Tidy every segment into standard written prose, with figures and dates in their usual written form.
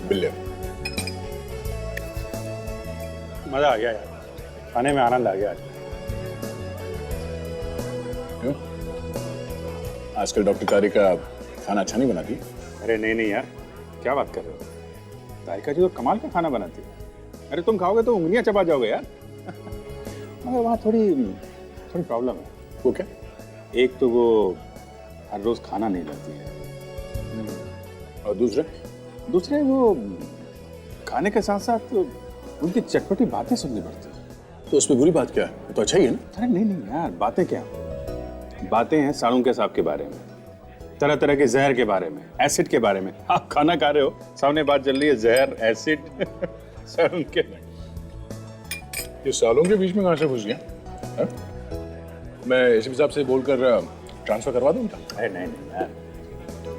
बिल्ले। मजा आ गया यार, खाने में आनंद आ गया आज। क्यों? आजकल डॉक्टर तारिका खाना अच्छा नहीं बनाती? अरे नहीं नहीं यार, क्या बात कर रहे हो? तारिका जी तो कमाल का खाना बनाती है। अरे तुम खाओगे तो उंगलियां चबा जाओगे यार। मगर वहाँ थोड़ी प्रॉब्लम है। वो क्या? एक तो वो हर रोज खाना नहीं लाती है, और दूसरे वो खाने के साथ साथ उनकी चटपटी बातें सुननी पड़ती है। तो उसमें बुरी बात क्या है? वो तो अच्छा ही है ना। अरे नहीं नहीं यार, बातें क्या, बातें हैं साड़ू के सांप के बारे में, तरह तरह के जहर के बारे में, एसिड के बारे में। आप खाना खा रहे हो, सामने बात चल रही है जहर, एसिड, साड़ू के। ये सालों के बीच में कहाँ से घुस गया? है? मैं इस हिसाब से बोलकर ट्रांसफर करवा दूँ क्या? अरे नहीं नहीं यार,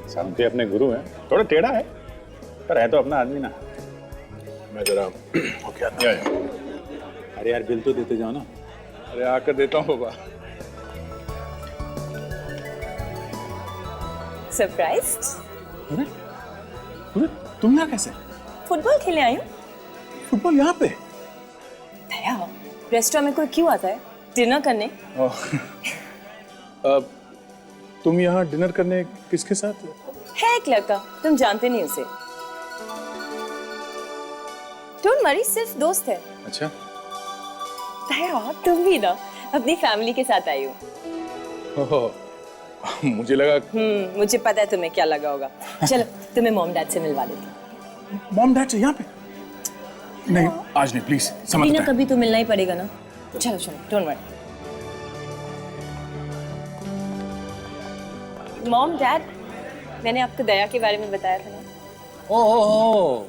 साड़ू के अपने गुरु हैं, थोड़ा टेढ़ा है पर है तो अपना आदमी ना। मैं जरा ओके आता हूँ। अरे यार बिल तो देते जाओ ना। अरे आकर देता हूँ बाबा। सरप्राइज्ड? अरे अरे तुम यहाँ कैसे? फुटबॉल खेलने आई हूँ। फुटबॉल यहाँ पे? भैया, रेस्टोरेंट में कोई क्यों आता है डिनर करने? तुम यहाँ डिनर करने किसके साथ? है एक लड़का, तुम जानते नहीं उसे। डोंट वरी, सिर्फ दोस्त है। अच्छा। भैया तुम भी ना अपनी फैमिली के साथ आई हो। मुझे लगा। मुझे पता है तुम्हें क्या लगा होगा। चलो तुम्हें मॉम डैड से मिलवा देती हूँ। मॉम डैड से यहाँ पे? नहीं आज नहीं, प्लीज समझ कभी ना कभी तो मिलना ही पड़ेगा ना। चलो चलो, डोंट वरी। मॉम डैड, मैंने आपको दया के बारे में बताया था ना। Oh,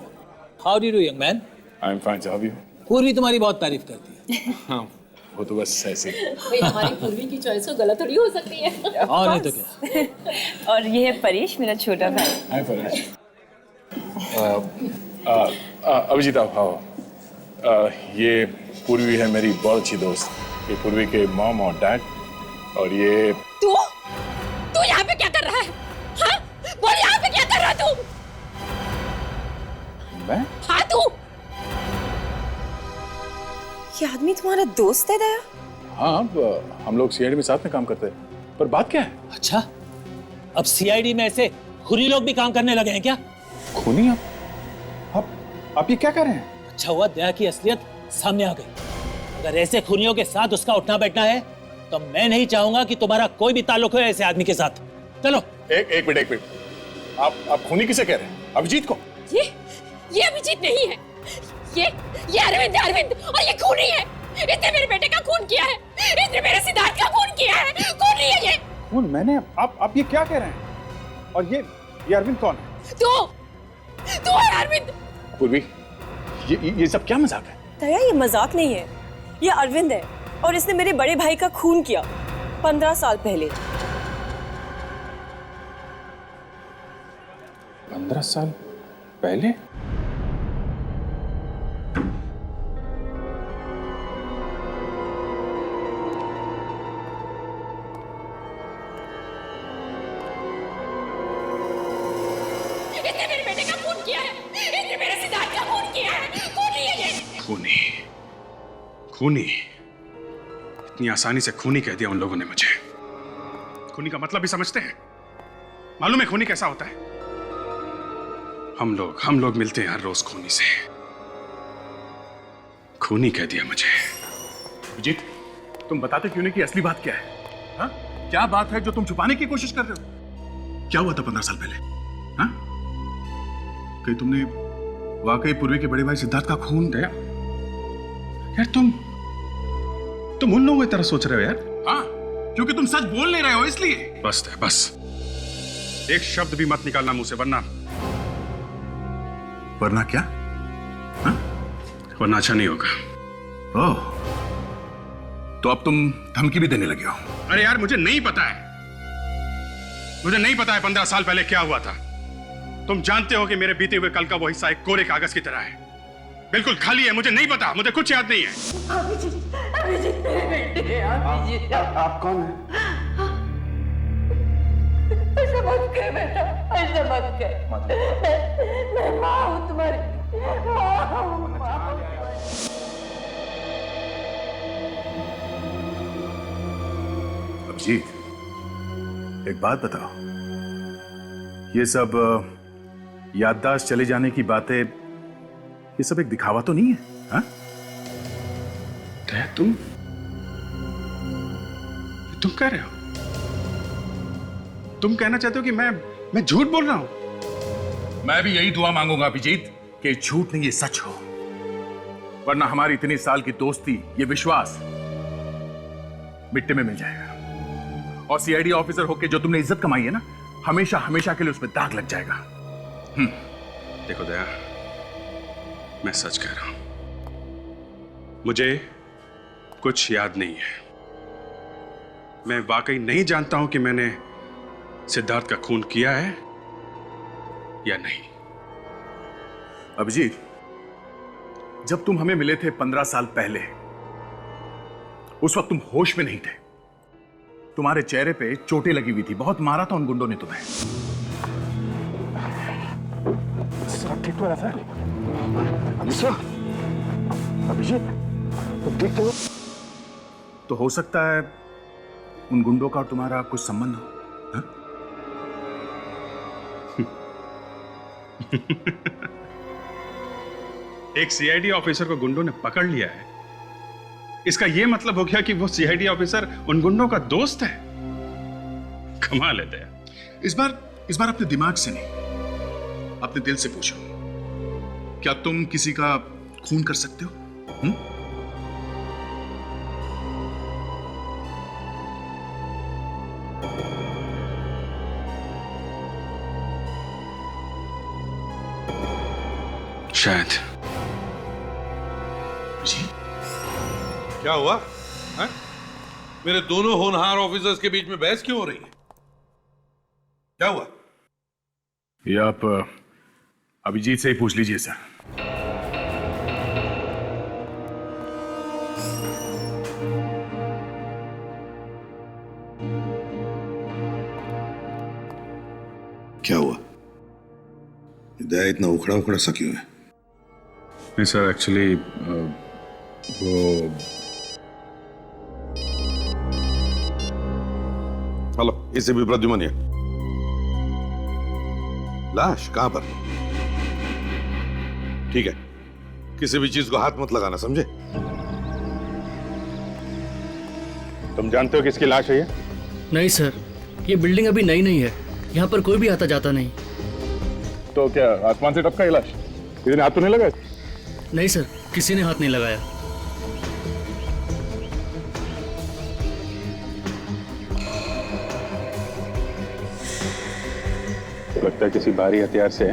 how do you do young man? I am fine, how are you? Purvi तुम्हारी बहुत तारीफ करती है। हाँ, वो तो बस ऐसे। भाई हमारी पूर्वी की चॉइस तो गलत थोड़ी हो सकती है। और नहीं तो क्या। और ये है परेश, मेरा छोटा भाई। हाय परेश। अभिजीत आप आओ। ये पूर्वी है मेरी बहुत अच्छी दोस्त। ये पूर्वी के मॉम और डैड। और ये तू यहाँ पे क्या कर रहा है? हाँ? बोल यहाँ पे क्या कर रहा तू? मैं? हाँ तू? ये आदमी तुम्हारा दोस्त है दया? हाँ, हम लोग सीआईडी में साथ में काम करते हैं। पर बात क्या है? अच्छा, अब सीआईडी में ऐसे खुरी लोग भी काम करने लगे हैं क्या? खूनी? आप ये क्या कर रहे हैं? अच्छा हुआ दया की असलियत सामने आ गई। अगर ऐसे खूनियों के साथ उसका उठना बैठना है तो मैं नहीं चाहूंगा कि तुम्हारा कोई भी ताल्लुक हो ऐसे आदमी के साथ। चलो। एक मिनट। आप खूनी किसे कह रहे हैं? अभिजीत को? ये अभिजीत नहीं है। ये अरविंद है, अरविंद, और ये खूनी है। इसने मेरे बेटे का खून किया है। इसने मेरे सिद्धार्थ का खून किया है। खूनी है ये। खून मैंने? आप ये क्या कह रहे हैं? और ये अरविंद कौन है? तू है अरविंद। पूर्वी, ये सब क्या मजाक है? दया, ये मजाक नहीं है, ये अरविंद है और इसने मेरे बड़े भाई का खून किया 15 साल पहले। 15 साल पहले? इसने मेरे बेटे का खून किया है। इसने मेरे सिद्धार्थ का खून किया है। खूनी है ये। खूनी? इतनी आसानी से खूनी कह दिया उन लोगों ने मुझे। खूनी का मतलब भी समझते हैं? मालूम है खूनी कैसा होता है? हम लोग मिलते हैं हर रोज खूनी से। खूनी कह दिया मुझे। अभिजीत, तुम बताते क्यों नहीं कि असली बात क्या है? हाँ? क्या बात है जो तुम छुपाने की कोशिश कर रहे हो? क्या हुआ था 15 साल पहले? हाँ? कहीं तुमने वाकई पूर्वी के बड़े भाई सिद्धार्थ का खून किया? यार तुम उन लोगों की तरह सोच रहे हो यार। हाँ, क्योंकि तुम सच बोल नहीं रहे हो इसलिए। बस एक शब्द भी मत निकालना मुंह से, वरना क्या? हाँ? वरना अच्छा नहीं होगा। ओह, तो अब तुम धमकी भी देने लगे हो? अरे यार मुझे नहीं पता है 15 साल पहले क्या हुआ था। तुम जानते हो कि मेरे बीते हुए कल का वो हिस्सा एक कोरे कागज की तरह है, बिल्कुल खाली है। मुझे नहीं पता, मुझे कुछ याद नहीं है। अभिजीत मेरे बेटे हैं। अभिजीत, आप कौन हैं? ऐसा मत कर बेटा, ऐसा मत कर। मैं माँ हूँ तुम्हारी। अभिजीत, एक बात बताओ, ये सब याददाश्त चले जाने की बातें, ये सब एक दिखावा तो नहीं है? हाँ? तुम कह रहे हो, तुम कहना चाहते हो कि मैं झूठ बोल रहा हूं? मैं भी यही दुआ मांगूंगा अभिजीत कि झूठ नहीं ये सच हो, वरना हमारी इतनी साल की दोस्ती, ये विश्वास मिट्टी में मिल जाएगा। और सीआईडी ऑफिसर होके जो तुमने इज्जत कमाई है ना, हमेशा हमेशा के लिए उसमें दाग लग जाएगा। देखो दया, मैं सच कह रहा हूं, मुझे कुछ याद नहीं है। मैं वाकई नहीं जानता हूं कि मैंने सिद्धार्थ का खून किया है या नहीं। अभिजीत, जब तुम हमें मिले थे 15 साल पहले, उस वक्त तुम होश में नहीं थे। तुम्हारे चेहरे पे चोटें लगी हुई थी, बहुत मारा था उन गुंडों ने तुम्हें। सब ठीक तो है सर? अभिजीत, तुम ठीक हो? तो हो सकता है उन गुंडों का और तुम्हारा कुछ संबंध हो। हाँ? एक सीआईडी ऑफिसर को गुंडों ने पकड़ लिया है, इसका यह मतलब हो गया कि वो सीआईडी ऑफिसर उन गुंडों का दोस्त है। कमाल है दया। इस बार अपने दिमाग से नहीं, अपने दिल से पूछो, क्या तुम किसी का खून कर सकते हो? शायद। जी? क्या हुआ है? मेरे दोनों होनहार ऑफिसर्स के बीच में बहस क्यों हो रही है? क्या हुआ? ये आप अभिजीत से ही पूछ लीजिए सर। क्या हुआ? दया इतना उखड़ा उखड़ा सा क्यों है? नहीं सर, एक्चुअली वो हेलो, इसे भी प्रद्युमन है। लाश कहां पर? ठीक है, किसी भी चीज को हाथ मत लगाना, समझे? तुम जानते हो किसकी लाश है ये? नहीं सर, ये बिल्डिंग अभी नई नहीं है, यहाँ पर कोई भी आता जाता नहीं। तो क्या आसमान से टपका ये लाश? किसी ने हाथ तो नहीं लगाया? नहीं सर, किसी ने हाथ नहीं लगाया। लगता है किसी भारी हथियार से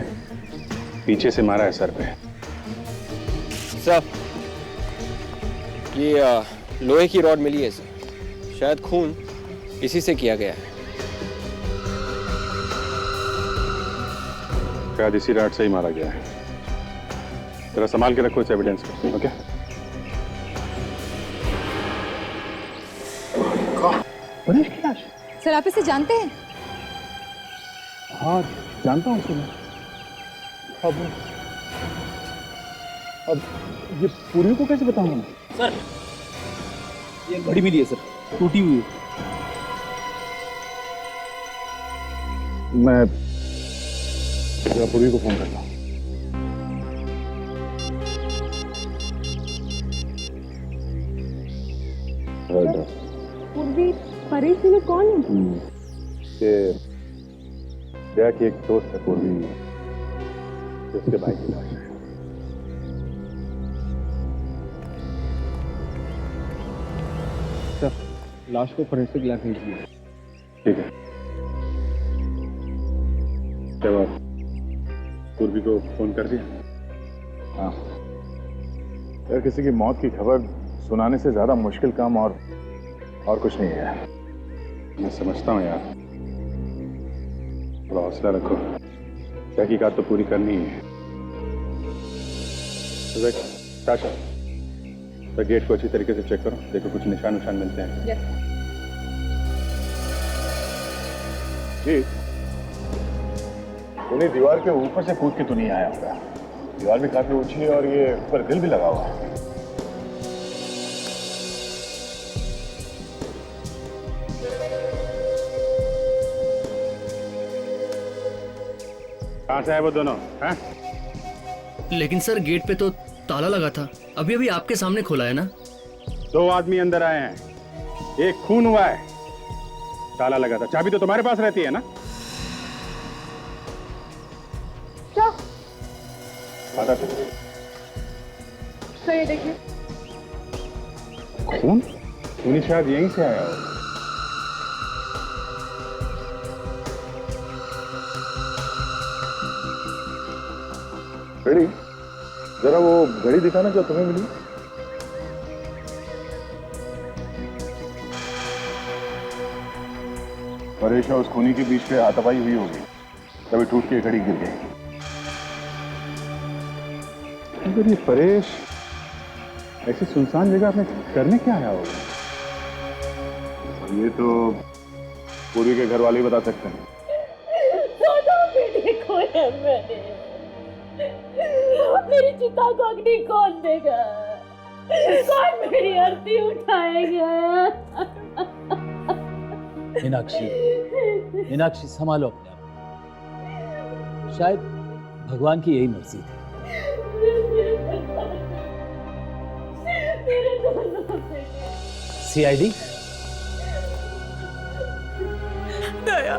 पीछे से मारा है सर पे। सर, ये लोहे की रॉड मिली है सर, शायद खून इसी से किया गया है। शायद इसी राड से ही मारा गया है। जरा संभाल के रखो इस एविडेंस को, ओके? सर, आप इसे जानते हैं? हाँ, जानता हूँ उसे। अब ये पूर्वी को कैसे बताऊंगा मैं? सर, ये घड़ी मिली है सर, टूटी हुई है। मैं जरा पूर्वी को फोन करता हूँ। पूर्वी परेश में कौन है? दया की एक दोस्त है पूर्वी, उसके भाई की लाश है। सर, लाश को फोरेंसिक लैब भेजिए। ठीक है। जब पूर्वी को फोन कर दिया? हाँ। यार, किसी की मौत की खबर सुनाने से ज्यादा मुश्किल काम और कुछ नहीं है। मैं समझता हूँ यार, थोड़ा हौसला रखो, तहकीकात तो पूरी करनी है। साशा, तो गेट को अच्छी तरीके से चेक करो, देखो कुछ निशान मिलते हैं। Yes. जी, उन्हें दीवार के ऊपर से कूद के तो नहीं आया होगा। दीवार भी काफी ऊंची है और ये ऊपर ग्रिल भी लगा हुआ है। कहाँ से आए वो दोनों हैं? लेकिन सर गेट पे तो ताला लगा था, अभी अभी आपके सामने खोला है ना। 2 आदमी अंदर आए हैं, एक खून हुआ है, ताला लगा था। चाबी तो तुम्हारे पास रहती है ना? क्या? सही देखिए, खून खूनी शायद यहीं से आया हो। घड़ी, जरा वो घड़ी दिखाना जो तुम्हें मिली। परेश और उस खूनी के बीच पे हाथापाई हुई होगी, तभी टूट के घड़ी गिर गई। अगर ये परेश ऐसी सुनसान जगह में करने क्या आया होगा? ये तो पूर्वी के घर वाले ही बता सकते हैं। बेटे खोया मैंने। मेरी चिता को अग्नि कौन देगा? कौन मेरी आरती उठाएगा? मीनाक्षी, मीनाक्षी संभालो अपने आप। शायद भगवान की यही मर्जी थी। सीआईडी दया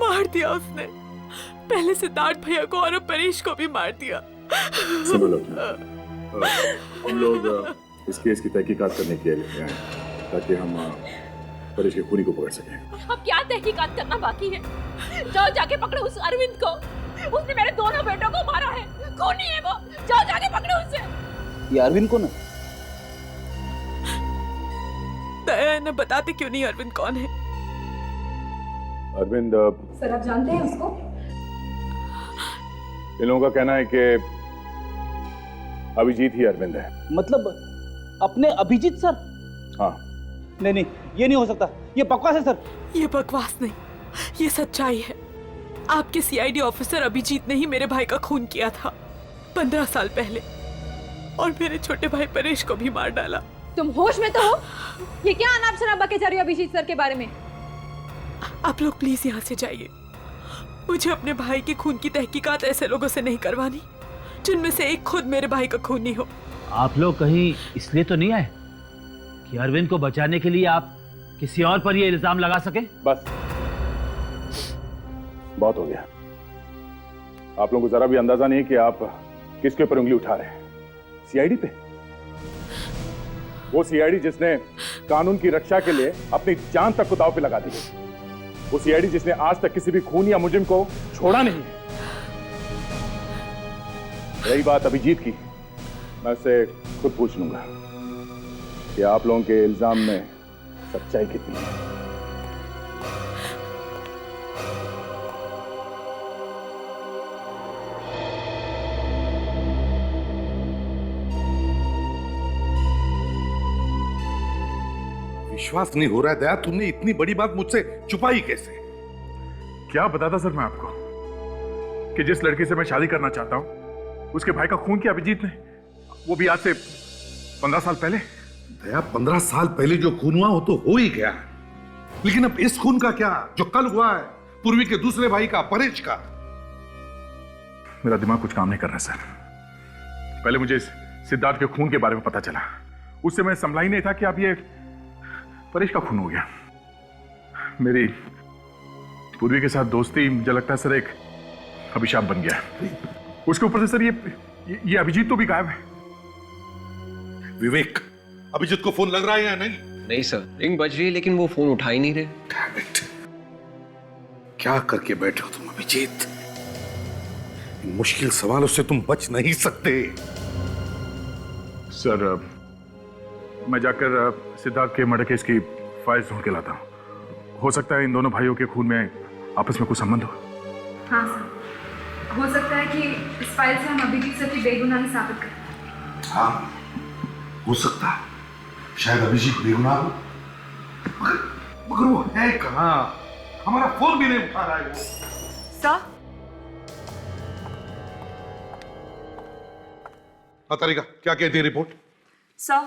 मार दिया उसने, पहले सिद्धार्थ भैया को और अब परेश को भी मार दिया। सब लोग हम लोग इस केस की तहकीकात करने के लिए आए हैं, ताकि हम परेश के खूनी को पकड़ सकें। अब क्या तहकीकात करना बाकी है? जाओ जाके पकड़ो उस अरविंद को, उसने मेरे दोनों बेटों को मारा है, खूनी है वो। जाओ जाके पकड़ो उसे। ये अरविंद कौन है? दया ने बताते क्यों नहीं अरविंद कौन है? अरविंद, सर आप जानते हैं उसको? इन लोगों का कहना है कि अभिजीत ही अरविंद है। मतलब अपने अभिजीत सर? हाँ। नहीं नहीं, ये नहीं हो सकता, ये बकवास है सर। ये बकवास नहीं, ये सच्चाई है। आपके सीआईडी ऑफिसर अभिजीत ने ही मेरे भाई का खून किया था 15 साल पहले, और मेरे छोटे भाई परेश को भी मार डाला। तुम होश में तो हो? ये क्या अनाप शनाप बके जा रही हो अभिजीत सर के बारे में? आप लोग प्लीज यहाँ से जाइए। मुझे अपने भाई के खून की तहकीकात ऐसे लोगों से नहीं करवानी जिनमें से एक खुद मेरे भाई का खूनी हो। आप लोग कहीं इसलिए तो नहीं आए कि अरविंद को बचाने के लिए आप किसी और पर ये इल्जाम लगा सके? बस बहुत हो गया। आप लोगों को जरा भी अंदाजा नहीं कि आप किसके ऊपर उंगली उठा रहे हैं। सीआईडी पे, वो सीआईडी जिसने कानून की रक्षा के लिए अपनी जान तक को दांव पे लगा दी, वो सीआईडी जिसने आज तक किसी भी खून या मुजरिम को छोड़ा नहीं है। रही बात अभिजीत की, मैं उससे खुद पूछ लूंगा कि आप लोगों के इल्जाम में सच्चाई कितनी है। विश्वास नहीं हो रहा है दया, तुमने इतनी बड़ी बात मुझसे छुपाई कैसे? क्या बताता सर मैं आपको कि जिस लड़की से मैं शादी करना चाहता हूं उसके भाई का खून किया अभिजीत ने, वो भी आज से 15 साल पहले। दया, 15 साल पहले जो खून हुआ वो तो हो ही गया, लेकिन अब इस खून का क्या जो कल हुआ है पूर्वी के दूसरे भाई का, परेश का? मेरा दिमाग कुछ काम नहीं कर रहा सर। पहले मुझे सिद्धार्थ के खून के बारे में पता चला, उससे मैं संभला ही नहीं था कि अब ये परेश का खून हो गया। मेरी पूर्वी के साथ दोस्ती मुझे लगता है सर एक अभिशाप बन गया। उसके ऊपर से सर ये अभिजीत तो भी गायब है। विवेक, अभिजीत को फोन लग रहा है या नहीं? नहीं सर, रिंग बज रही है लेकिन वो फोन उठा ही नहीं रहे। Damn it. क्या करके बैठे हो तुम अभिजीत? इन मुश्किल सवालों से तुम बच नहीं सकते। सर मैं जाकर सिद्धार्थ के मर्डर केस की फाइल ढूंढ के लाता हूँ। हो सकता है इन दोनों भाइयों के खून में आपस में कुछ संबंध हो। हाँ सर, हो सकता है कि इस फाइल से हम अभिजीत सर की बेगुनाही साबित करें। हाँ, हो सकता है। शायद अभिजीत बेगुनाह हो, मगर वो है कहाँ? हमारा फोन भी नहीं उठा रहा है वो। सर, तारिका, क्या कहती है रिपोर्ट? सर,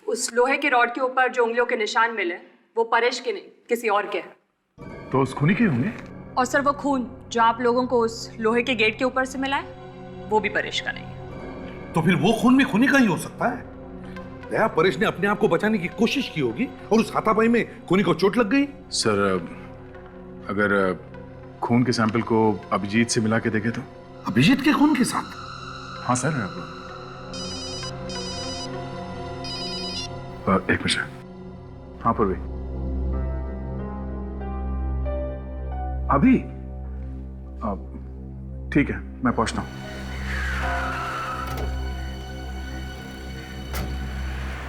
उस लोहे के रॉड के ऊपर जो उंगलियों के निशान मिले वो परेश के नहीं किसी और के हैं। तो उस खूनी के होंगे? और सर वो खून जो आप लोगों को उस लोहे के गेट के ऊपर से मिला है वो भी परेश का नहीं है। तो फिर वो खून भी खूनी का ही हो सकता है। दया, परेश ने अपने आप को बचाने की कोशिश की होगी और उस हाथापाई में खूनी को चोट लग गई। सर अगर खून के सैंपल को अभिजीत से मिला के देखे तो? अभिजीत के खून के साथ? हाँ सर। एक मिनट। हाँ पूर्वी, अभी ठीक है, मैं पहुंचता हूं।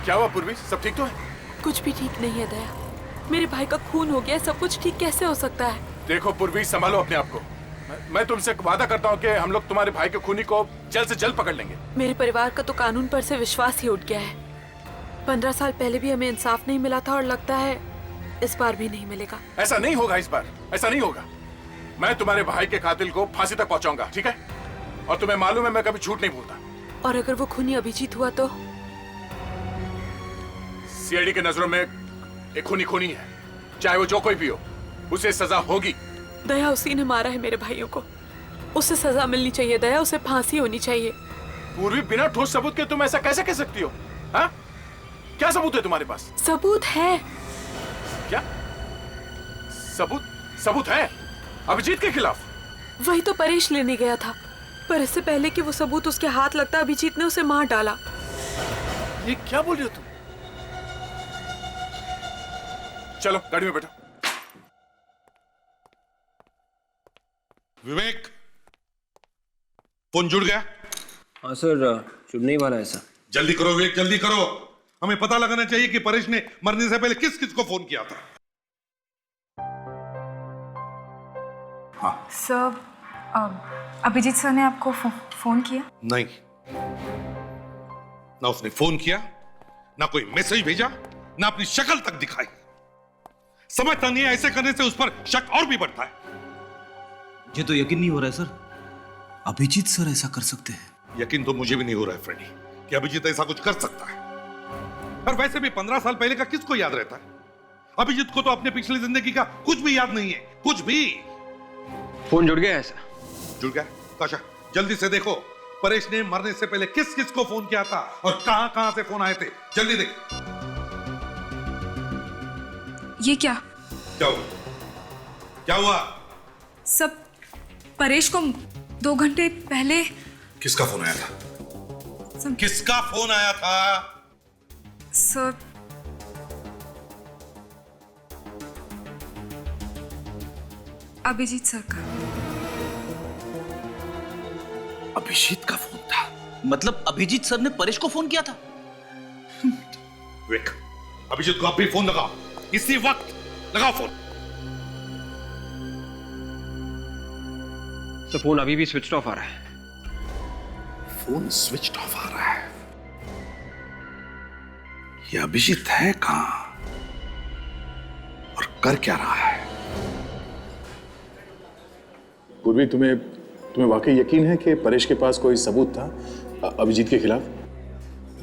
क्या हुआ पूर्वी, सब ठीक तो है? कुछ भी ठीक नहीं है दया। मेरे भाई का खून हो गया, सब कुछ ठीक कैसे हो सकता है? देखो पूर्वी, संभालो अपने आप को। मैं तुमसे वादा करता हूँ कि हम लोग तुम्हारे भाई के खूनी को जल्द से जल्द पकड़ लेंगे। मेरे परिवार का तो कानून पर से विश्वास ही उठ गया है। 15 साल पहले भी हमें इंसाफ नहीं मिला था और लगता है इस बार भी नहीं मिलेगा। ऐसा नहीं होगा, इस बार ऐसा नहीं होगा। मैं तुम्हारे भाई के कातिल को फांसी तक पहुंचाऊंगा, ठीक है? और तुम्हें मालूम है मैं कभी झूठ नहीं बोलता। और अगर वो खूनी अभिजीत हुआ तो? सीआईडी के नजरों में एक खूनी खूनी है, चाहे वो जो कोई भी हो, उसे सजा होगी। दया उसी ने मारा है मेरे भाइयों को, उसे सजा मिलनी चाहिए दया, उसे फांसी होनी चाहिए। पूर्वी, बिना ठोस सबूत के तुम ऐसा कैसे कह सकती हो? हाँ? क्या सबूत है तुम्हारे पास? सबूत है। क्या सबूत? सबूत है अभिजीत के खिलाफ? वही तो परेश लेने गया था, पर इससे पहले कि वो सबूत उसके हाथ लगता अभिजीत ने उसे मार डाला। ये क्या बोल रही हो तुम? चलो गाड़ी में बैठो। विवेक, फोन जुड़ गया? हाँ सर, जुड़ने ही वाला है सर। जल्दी करो विवेक, जल्दी करो। हमें पता लगाना चाहिए कि परेश ने मरने से पहले किस किस को फोन किया था। हाँ सर, अभिजीत सर ने आपको फोन किया? नहीं, ना उसने फोन किया, ना कोई मैसेज भेजा, ना अपनी शक्ल तक दिखाई। समझता नहीं है, ऐसे करने से उस पर शक और भी बढ़ता है। ये तो यकीन नहीं हो रहा है सर, अभिजीत सर ऐसा कर सकते हैं। यकीन तो मुझे भी नहीं हो रहा है फ्रेडी कि अभिजीत ऐसा कुछ कर सकता है। पर वैसे भी 15 साल पहले का किसको याद रहता है? अभिजीत को तो अपने पिछली जिंदगी का कुछ भी याद नहीं है, कुछ भी। फोन जुड़ गया है सर। जुड़ गया? काशा, जल्दी से देखो परेश ने मरने से पहले किस किस को फोन किया था और कहां कहां से फोन आए थे। जल्दी देख। ये क्या? क्या हुआ? क्या हुआ? सब परेश को 2 घंटे पहले। किसका फोन आया था? किसका फोन आया था? सर, अभिजीत सर का। अभिजीत का फोन था? मतलब अभिजीत सर ने परेश को फोन किया था? विवेक, अभिजीत को अब भी फोन लगाओ, इसी वक्त लगाओ फोन। तो फोन अभी भी स्विच ऑफ आ रहा है। फोन स्विच ऑफ आ रहा है? ये अभिजीत है कहां और कर क्या रहा है? पूर्वी, तुम्हें वाकई यकीन है कि परेश के पास कोई सबूत था अभिजीत के खिलाफ?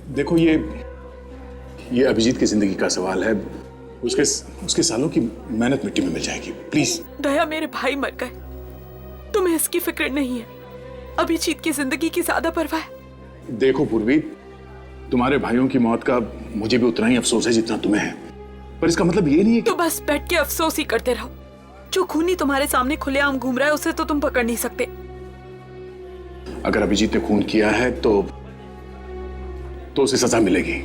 देखो, ये अभिजीत की जिंदगी का सवाल है। उसके सालों की मेहनत मिट्टी में मिल जाएगी। प्लीज। दया, मेरे भाई मर गए, तुम्हें इसकी फिक्र नहीं है। अभिजीत की जिंदगी की ज्यादा परवाह है। देखो पूर्वी, तुम्हारे भाइयों की मौत का मुझे भी उतना ही अफसोस है जितना तुम्हें है, पर इसका मतलब ये नहीं है कि... तो बस बैठ के अफसोस ही करते रहो। जो खूनी तुम्हारे सामने खुलेआम घूम रहा है उसे तो तुम पकड़ नहीं सकते। अगर अभिजीत ने खून किया है तो उसे सजा मिलेगी।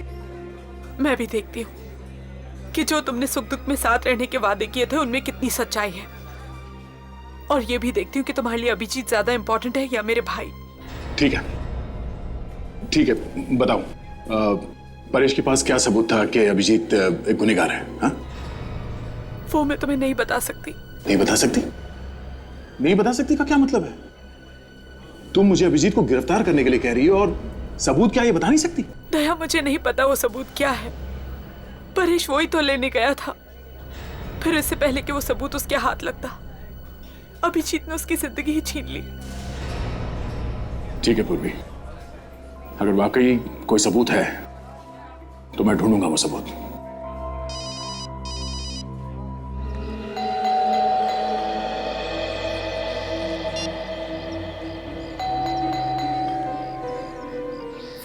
मैं भी देखती हूँ कि जो तुमने सुख दुख में साथ रहने के वादे किए थे उनमें कितनी सच्चाई है, और ये भी देखती हूँ कि तुम्हारे लिए अभिजीत ज्यादा इंपॉर्टेंट है या मेरे भाई। ठीक है, बताओ, परेश के पास क्या सबूत था कि अभिजीत एक गुनहगार है? हाँ? वो मैं तुम्हें नहीं बता सकती। नहीं बता सकती? नहीं बता सकती का क्या मतलब है? तुम मुझे अभिजीत को गिरफ्तार करने के लिए कह रही हो और सबूत क्या, ये बता नहीं सकती? दया, मुझे नहीं पता वो सबूत क्या है। परेश वही तो लेने गया था, फिर इससे पहले कि वो सबूत उसके हाथ लगता अभिजीत ने उसकी जिंदगी ही छीन ली। ठीक है पूर्वी, अगर वाकई कोई सबूत है तो मैं ढूंढूंगा वो सबूत।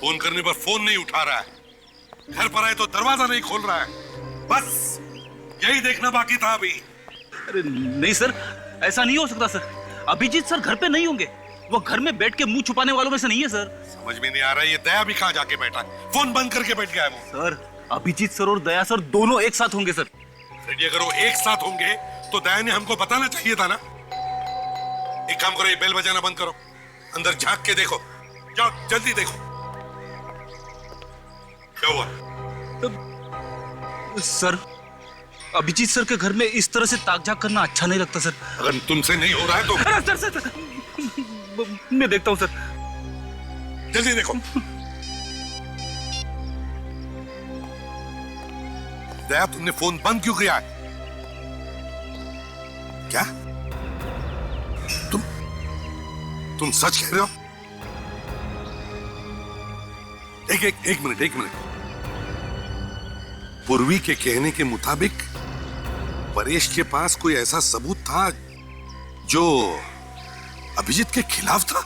फोन करने पर फोन नहीं उठा रहा है, घर पर आए तो दरवाजा नहीं खोल रहा है। बस यही देखना बाकी था अभी। अरे नहीं सर, ऐसा नहीं हो सकता सर। अभिजीत सर घर पे नहीं होंगे, वो घर में बैठ के मुंह छुपाने वालों में से नहीं है सर। समझ में नहीं आ रहा है ये दया भी कहां जाके बैठा है, फोन बंद करके बैठ गया है वो। सर अभिजीत सर और दया सर दोनों एक साथ होंगे सर। फ्रेडी अगर वो एक साथ होंगे तो दया ने हमको बताना चाहिए था ना। एक काम करो, ये बेल बजाना बंद करो, अंदर झांक के देखो, जाओ जल्दी देखो क्या हुआ। सर अभिजीत सर के घर में इस तरह से ताक झाक करना अच्छा नहीं लगता सर। अगर तुमसे नहीं हो रहा है तो अरे सर मैं देखता हूं सर। जल्दी देखो। दया तुमने फोन बंद क्यों किया है? क्या तुम सच कह रहे हो? एक मिनट। पूर्वी के कहने के मुताबिक परेश के पास कोई ऐसा सबूत था जो अभिजीत के खिलाफ था।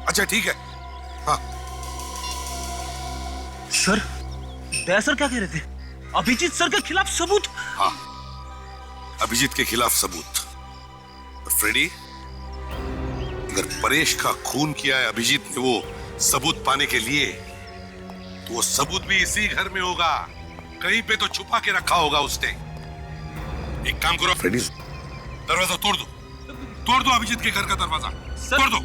अच्छा ठीक है। हाँ सर, दया सर क्या कह रहे थे? अभिजीत सर के खिलाफ सबूत? हाँ, अभिजीत के खिलाफ सबूत। फ्रेडी, अगर परेश का खून किया है अभिजीत ने वो सबूत पाने के लिए, तो वो सबूत भी इसी घर में होगा, कहीं पे तो छुपा के रखा होगा उसने। एक काम करो फ्रेडी, दरवाजा तोड़ दो अभिजीत के घर का दरवाजा तोड़ दो।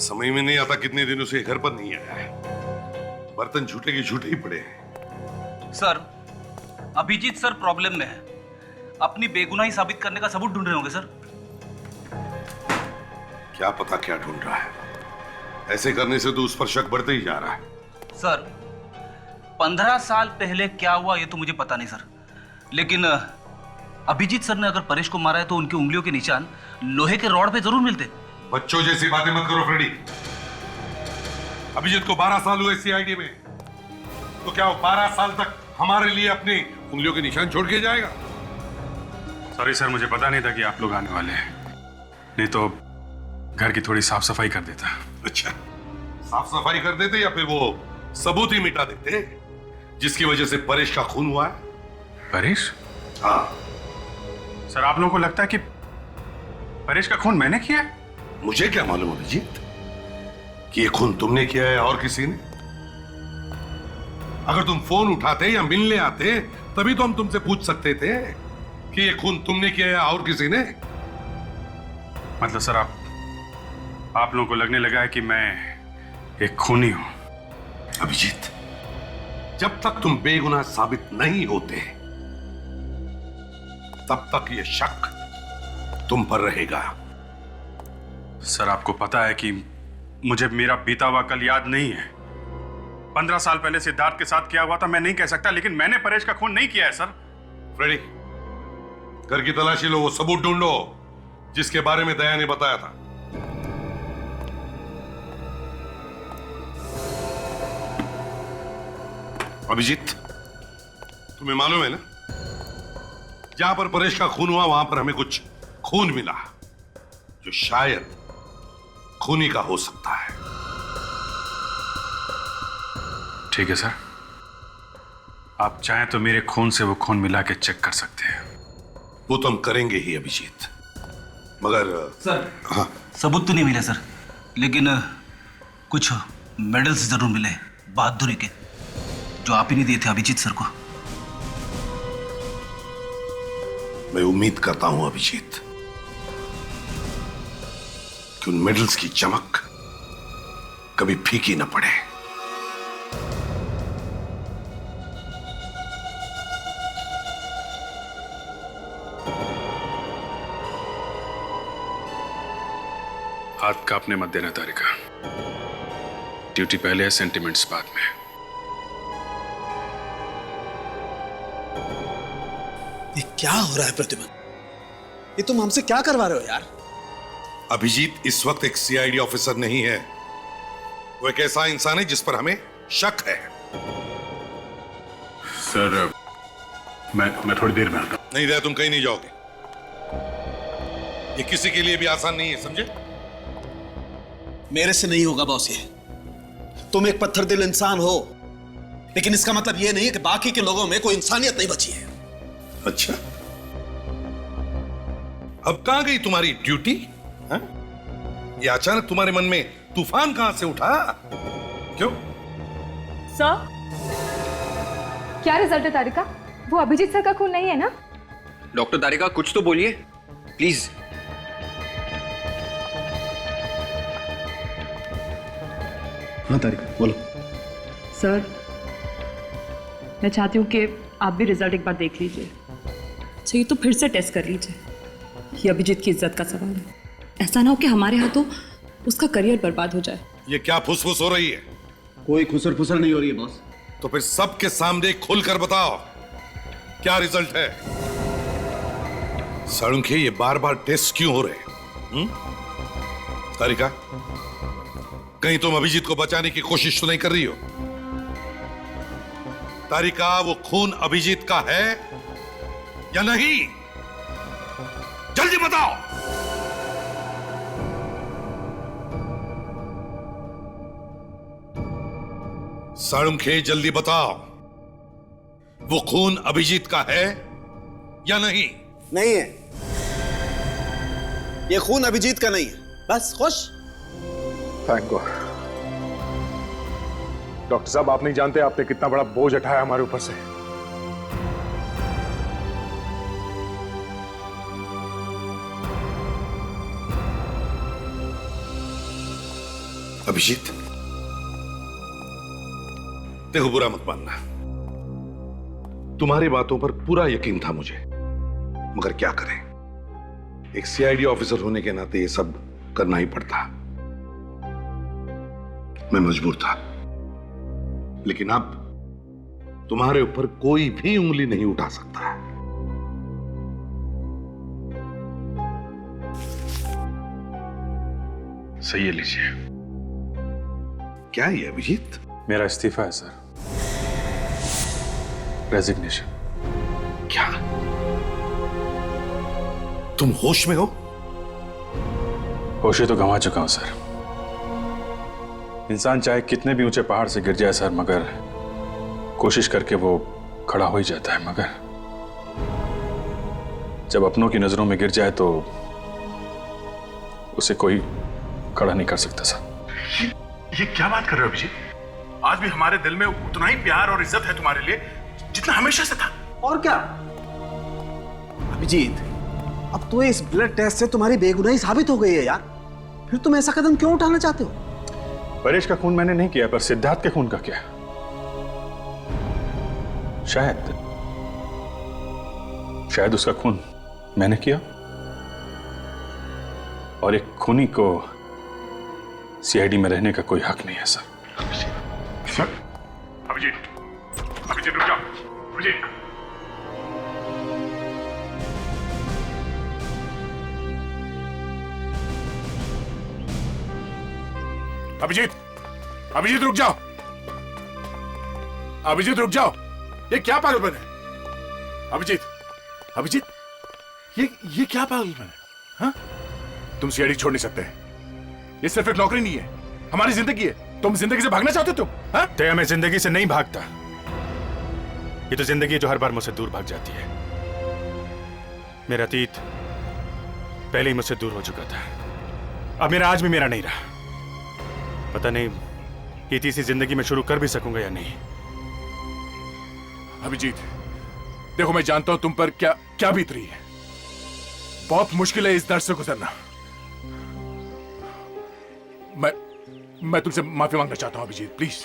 समझ में नहीं आता कितने दिनों से घर पर नहीं आया है, बर्तन झूठे के झूठे ही पड़े हैं। सर अभिजीत सर प्रॉब्लम में है, अपनी बेगुनाही साबित करने का सबूत ढूंढ रहे होंगे सर। क्या पता क्या ढूंढ रहा है, ऐसे करने से तो उस पर शक बढ़ते ही जा रहा है। सर 15 साल पहले क्या हुआ ये तो मुझे पता नहीं सर, लेकिन अभिजीत सर ने अगर परेश को मारा है तो उनकी उंगलियों के निशान लोहे के रॉड पे जरूर मिलते। बच्चों जैसी बातें मत करो फ्रेडी। अभिजीत को 12 साल हुए सीआईडी में, तो क्या वो 12 साल तक हमारे लिए अपनी उंगलियों के निशान छोड़ के जाएगा? सॉरी सर, मुझे पता नहीं था कि आप लोग आने वाले हैं, नहीं तो घर की थोड़ी साफ सफाई कर देता। अच्छा, साफ सफाई कर देते या फिर वो सबूत ही मिटा देते जिसकी वजह से परेश का खून हुआ है? परेश? हाँ सर, आप लोगों को लगता है कि परेश का खून मैंने किया है? मुझे क्या मालूम अभिजीत कि ये खून तुमने किया है और किसी ने। अगर तुम फोन उठाते या मिलने आते तभी तो हम तुमसे पूछ सकते थे कि ये खून तुमने किया है और किसी ने। मतलब सर, आप लोगों को लगने लगा है कि मैं एक खूनी हूं? अभिजीत, जब तक तुम बेगुनाह साबित नहीं होते तब तक ये शक तुम पर रहेगा। सर, आपको पता है कि मुझे मेरा बीता हुआ कल याद नहीं है। 15 साल पहले सिद्धार्थ के साथ क्या हुआ था मैं नहीं कह सकता, लेकिन मैंने परेश का खून नहीं किया है सर। फ्रेडी, घर की तलाशी लो, वो सबूत ढूंढो जिसके बारे में दया ने बताया था। अभिजीत, तुम्हें मालूम है ना, जहां पर परेश का खून हुआ वहां पर हमें कुछ खून मिला जो शायद खूनी का हो सकता है। ठीक है सर, आप चाहें तो मेरे खून से वो खून मिला के चेक कर सकते हैं। वो तो हम करेंगे ही अभिजीत, मगर सर हाँ, सबूत तो नहीं मिले सर, लेकिन कुछ मेडल्स जरूर मिले बहादुरी के, जो आप ही नहीं दिए थे अभिजीत सर को। मैं उम्मीद करता हूं अभिजीत कि उन मेडल्स की चमक कभी फीकी न पड़े। हाथ कांपने मत देना तारिका, ड्यूटी पहले है, सेंटिमेंट्स बाद में। ये क्या हो रहा है प्रतिमन? ये तुम हमसे क्या करवा रहे हो यार? अभिजीत इस वक्त एक सीआईडी ऑफिसर नहीं है, वो एक ऐसा इंसान है जिस पर हमें शक है। सर, मैं थोड़ी देर में आता हूं। नहीं दया, तुम कहीं नहीं जाओगे। ये किसी के लिए भी आसान नहीं है, समझे? मेरे से नहीं होगा बॉस ये। तुम एक पत्थर दिल इंसान हो, लेकिन इसका मतलब यह नहीं है कि बाकी के लोगों में कोई इंसानियत नहीं बची है। अच्छा, अब कहां गई तुम्हारी ड्यूटी? ये अचानक तुम्हारे मन में तूफान कहां से उठा? क्यों? सर, क्या रिजल्ट है तारिका? वो अभिजीत सर का खून नहीं है ना? डॉक्टर तारिका, कुछ तो बोलिए प्लीज। हाँ तारिका, बोलो। सर, मैं चाहती हूँ कि आप भी रिजल्ट एक बार देख लीजिए। चाहिए तो फिर से टेस्ट कर लीजिए। ये अभिजीत की इज्जत का सवाल है। ऐसा ना हो कि हमारे हाथों उसका करियर बर्बाद हो जाए। ये क्या फुसफुस हो रही है? कोई खुसर फुसर नहीं हो रही है बॉस। तो फिर सबके सामने खुलकर बताओ क्या रिजल्ट है। साळुंखे, ये बार बार टेस्ट क्यों हो रहे? तारिका, कहीं तुम अभिजीत को बचाने की कोशिश तो नहीं कर रही हो? तारिका, वो खून अभिजीत का है या नहीं? जल्दी बताओ। साळुंखे, जल्दी बताओ, वो खून अभिजीत का है या नहीं? नहीं है, ये खून अभिजीत का नहीं है। बस खुश? Thank God. डॉक्टर साहब, आप नहीं जानते आपने कितना बड़ा बोझ उठाया हमारे ऊपर से। अभिजीत, देखो, बुरा मत मानना, तुम्हारी बातों पर पूरा यकीन था मुझे, मगर क्या करें, एक सीआईडी ऑफिसर होने के नाते ये सब करना ही पड़ता। मैं मजबूर था, लेकिन अब तुम्हारे ऊपर कोई भी उंगली नहीं उठा सकता है। सही है, लीजिए। क्या है अभिजीत? मेरा इस्तीफा है सर, रेजिग्नेशन। क्या तुम होश में हो? होश तो गंवा चुका हूं सर। इंसान चाहे कितने भी ऊंचे पहाड़ से गिर जाए सर, मगर कोशिश करके वो खड़ा हो ही जाता है, मगर जब अपनों की नजरों में गिर जाए तो उसे कोई खड़ा नहीं कर सकता सर। ये क्या बात कर रहे हो अभिजीत? आज भी हमारे दिल में उतना ही प्यार और इज्जत है तुम्हारे लिए जितना हमेशा से था। और क्या अभिजीत, अब तो इस ब्लड टेस्ट से तुम्हारी बेगुनाही साबित हो गई है यार। फिर तुम ऐसा कदम क्यों उठाना चाहते हो? परेश का खून मैंने नहीं किया, पर सिद्धार्थ के खून का क्या? शायद उसका खून मैंने किया, और एक खूनी को सीआईडी में रहने का कोई हक नहीं है सर। सर, अभिजीत, अभिजीत रुक जाओ। अभिजीत, अभिजीत, अभिजीत रुक जाओ। अभिजीत रुक जाओ। ये क्या पागलपन है? अभिजीत, अभिजीत, ये क्या पागलपन है? हाँ? तुम सीआईडी छोड़ नहीं सकते। ये सिर्फ एक नौकरी नहीं है, हमारी जिंदगी है। तुम जिंदगी से भागना चाहते हो तुम? हाँ? दया, मैं जिंदगी से नहीं भागता। ये तो जिंदगी है जो हर बार मुझसे दूर भाग जाती है। मेरा अतीत पहले ही मुझसे दूर हो चुका था, अब मेरा आज भी मेरा नहीं रहा। पता नहीं ये तीसरी जिंदगी में शुरू कर भी सकूंगा या नहीं। अभिजीत, देखो, मैं जानता हूं तुम पर क्या क्या बीत रही है। बहुत मुश्किल है इस दर्द से गुजरना। मैं तुमसे माफी मांगना चाहता हूं Abhijeet, please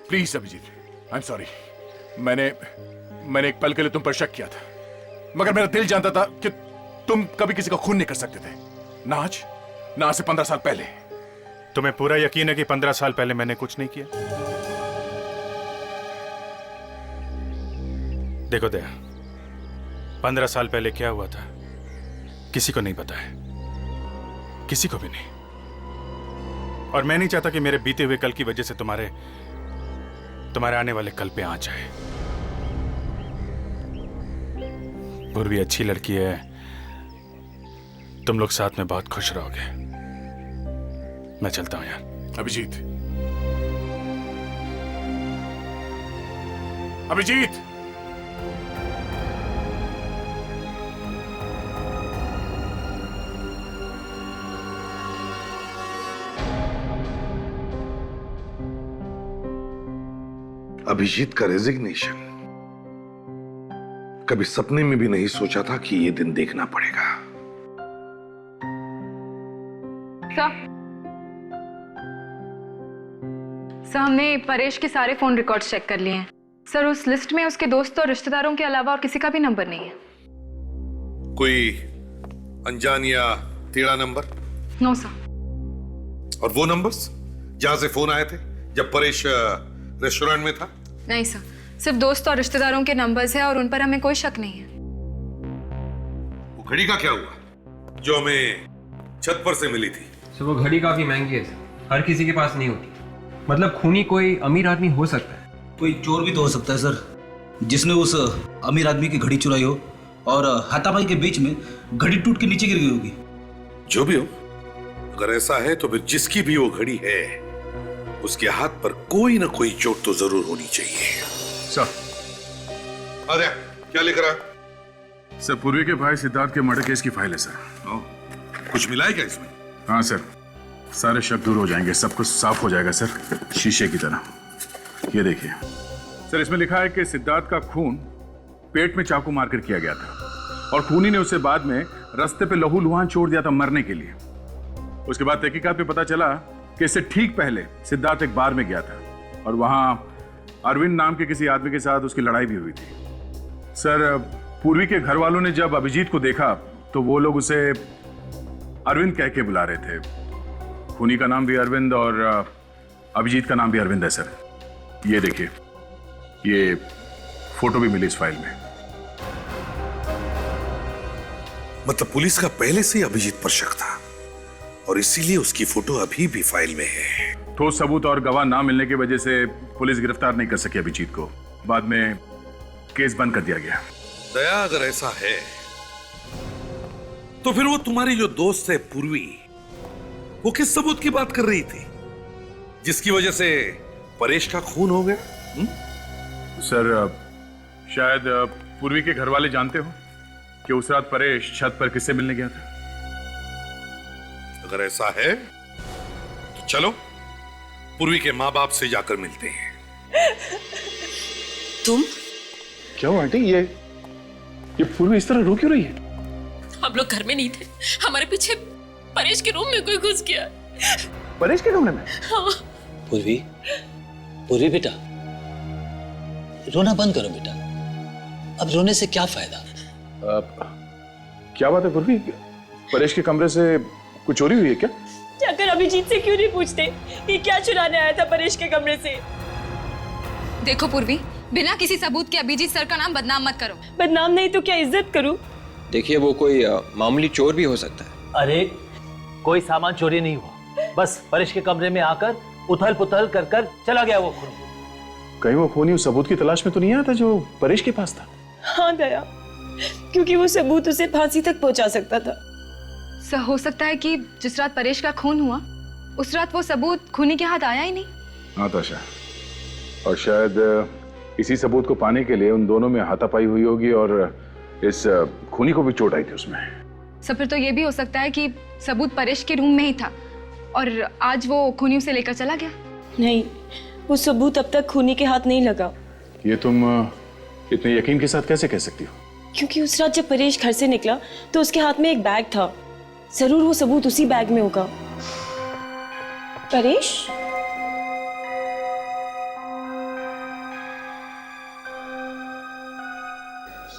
please Abhijeet, I am sorry. मैंने एक पल के लिए तुम पर शक किया था, मगर मेरा दिल जानता था कि तुम कभी किसी का खून नहीं कर सकते थे, ना आज से 15 साल पहले। तुम्हें पूरा यकीन है कि 15 साल पहले मैंने कुछ नहीं किया? देखो दया, 15 साल पहले क्या हुआ था किसी को नहीं पता है, किसी को भी नहीं। और मैं नहीं चाहता कि मेरे बीते हुए कल की वजह से तुम्हारे आने वाले कल पे आंच आए। पूर्वी अच्छी लड़की है, तुम लोग साथ में बहुत खुश रहोगे। मैं चलता हूं यार। अभिजीत, अभिजीत, अभिजीत का रेजिग्नेशन कभी सपने में भी नहीं सोचा था कि ये दिन देखना पड़ेगा। सर, हमने परेश के सारे फोन रिकॉर्ड्स चेक कर लिए हैं। सर, उस लिस्ट में उसके दोस्तों और रिश्तेदारों के अलावा और किसी का भी नंबर नहीं है। कोई अनजान या टेढ़ा नंबर? No sir. और वो नंबर्स जहां से फोन आए थे जब परेश रेस्टोरेंट में था? नहीं सर, सिर्फ दोस्त और रिश्तेदारों के नंबर्स हैं और उन पर हमें कोई शक नहीं है। वो घड़ी का क्या हुआ जो हमें छत पर से मिली थी? सर, वो घड़ी काफी महंगी है सर, हर किसी के पास नहीं होती। मतलब खूनी कोई अमीर आदमी हो सकता है। कोई चोर भी तो हो सकता है सर, जिसने उस अमीर आदमी की घड़ी चुराई हो और हाथापाई के बीच में घड़ी टूट के नीचे गिर गई होगी। जो भी हो, अगर ऐसा है तो फिर जिसकी भी वो घड़ी है उसके हाथ पर कोई ना कोई चोट तो जरूर होनी चाहिए। सर, अरे क्या लेकर आया? सर, पूर्वी के भाई सिद्धार्थ के मर्डर केस की फाइल है सर। कुछ मिला है क्या इसमें? हाँ सर, सारे शक दूर हो जाएंगे, सब कुछ साफ हो जाएगा सर, शीशे की तरह। ये देखिए सर, इसमें लिखा है कि सिद्धार्थ का खून पेट में चाकू मारकर किया गया था और खूनी ने उसे बाद में रास्ते पे लहूलुहान छोड़ दिया था मरने के लिए। उसके बाद तहकीकात में पता चला कि इससे ठीक पहले सिद्धार्थ एक बार में गया था और वहां अरविंद नाम के किसी आदमी के साथ उसकी लड़ाई भी हुई थी। सर, पूर्वी के घर वालों ने जब अभिजीत को देखा तो वो लोग उसे अरविंद कह के बुला रहे थे। खूनी का नाम भी अरविंद और अभिजीत का नाम भी अरविंद है सर। ये देखिए, ये फोटो भी मिली इस फाइल में। मतलब पुलिस का पहले से ही अभिजीत पर शक था और इसीलिए उसकी फोटो अभी भी फाइल में है। ठोस सबूत और गवाह ना मिलने की वजह से पुलिस गिरफ्तार नहीं कर सकी अभिजीत को। बाद में केस बंद कर दिया गया। दया, अगर ऐसा है तो फिर वो तुम्हारी जो दोस्त है पूर्वी, वो किस सबूत की बात कर रही थी जिसकी वजह से परेश का खून हो गया? सर, शायद पूर्वी के घर वाले जानते हो कि उस रात परेश छत पर किससे मिलने गया था। अगर ऐसा है तो चलो पूर्वी के माँ बाप से जाकर मिलते हैं। तुम? क्या हुआ आंटी? ये पूर्वी इस तरह रो क्यों रही है? हम लोग घर में नहीं थे, हमारे पीछे परेश के रूम में कोई घुस गया। परेश के कमरे में? हाँ। पूर्वी, पूर्वी बेटा, रोना बंद करो बेटा, अब रोने से क्या फायदा? क्या बात है पूर्वी? परेश के कमरे से कुछ चोरी हुई है क्या? जाकर अभिजीत से क्यों नहीं पूछते कि क्या चुराने आया था परेश के कमरे से? देखो पूर्वी, बिना किसी सबूत के अभिजीत सर का नाम बदनाम मत करो। बदनाम नहीं तो क्या इज्जत करूं? देखिए, वो कोई मामूली चोर भी हो सकता है। अरे कोई सामान चोरी नहीं हुआ, बस परेश के कमरे में आकर उथल पुथल कर कर चला गया वो खूनी। कहीं वो खूनी उस सबूत की तलाश में तो नहीं आया था जो परेश के पास था? हाँ दया, क्योंकि वो सबूत उसे फांसी तक पहुंचा सकता था। सर, हो सकता है कि जिस रात परेश का खून हुआ उस रात वो सबूत खूनी के हाथ आया ही नहीं। हाँ ताशा, और शायद इसी सबूत को पाने के लिए उन दोनों में हाथापाई हुई होगी और इस खूनी को भी चोट आई थी उसमें। सर, फिर तो ये भी हो सकता है कि सबूत परेश के रूम में ही था और आज वो खूनी उसे लेकर चला गया। नहीं, वो सबूत अब तक खूनी के हाथ नहीं लगा। ये तुम इतने यकीन के साथ कैसे कह सकती हो? क्योंकि उस रात जब परेश घर से निकला तो उसके हाथ में एक बैग था। जरूर वो सबूत उसी बैग में होगा। परेश?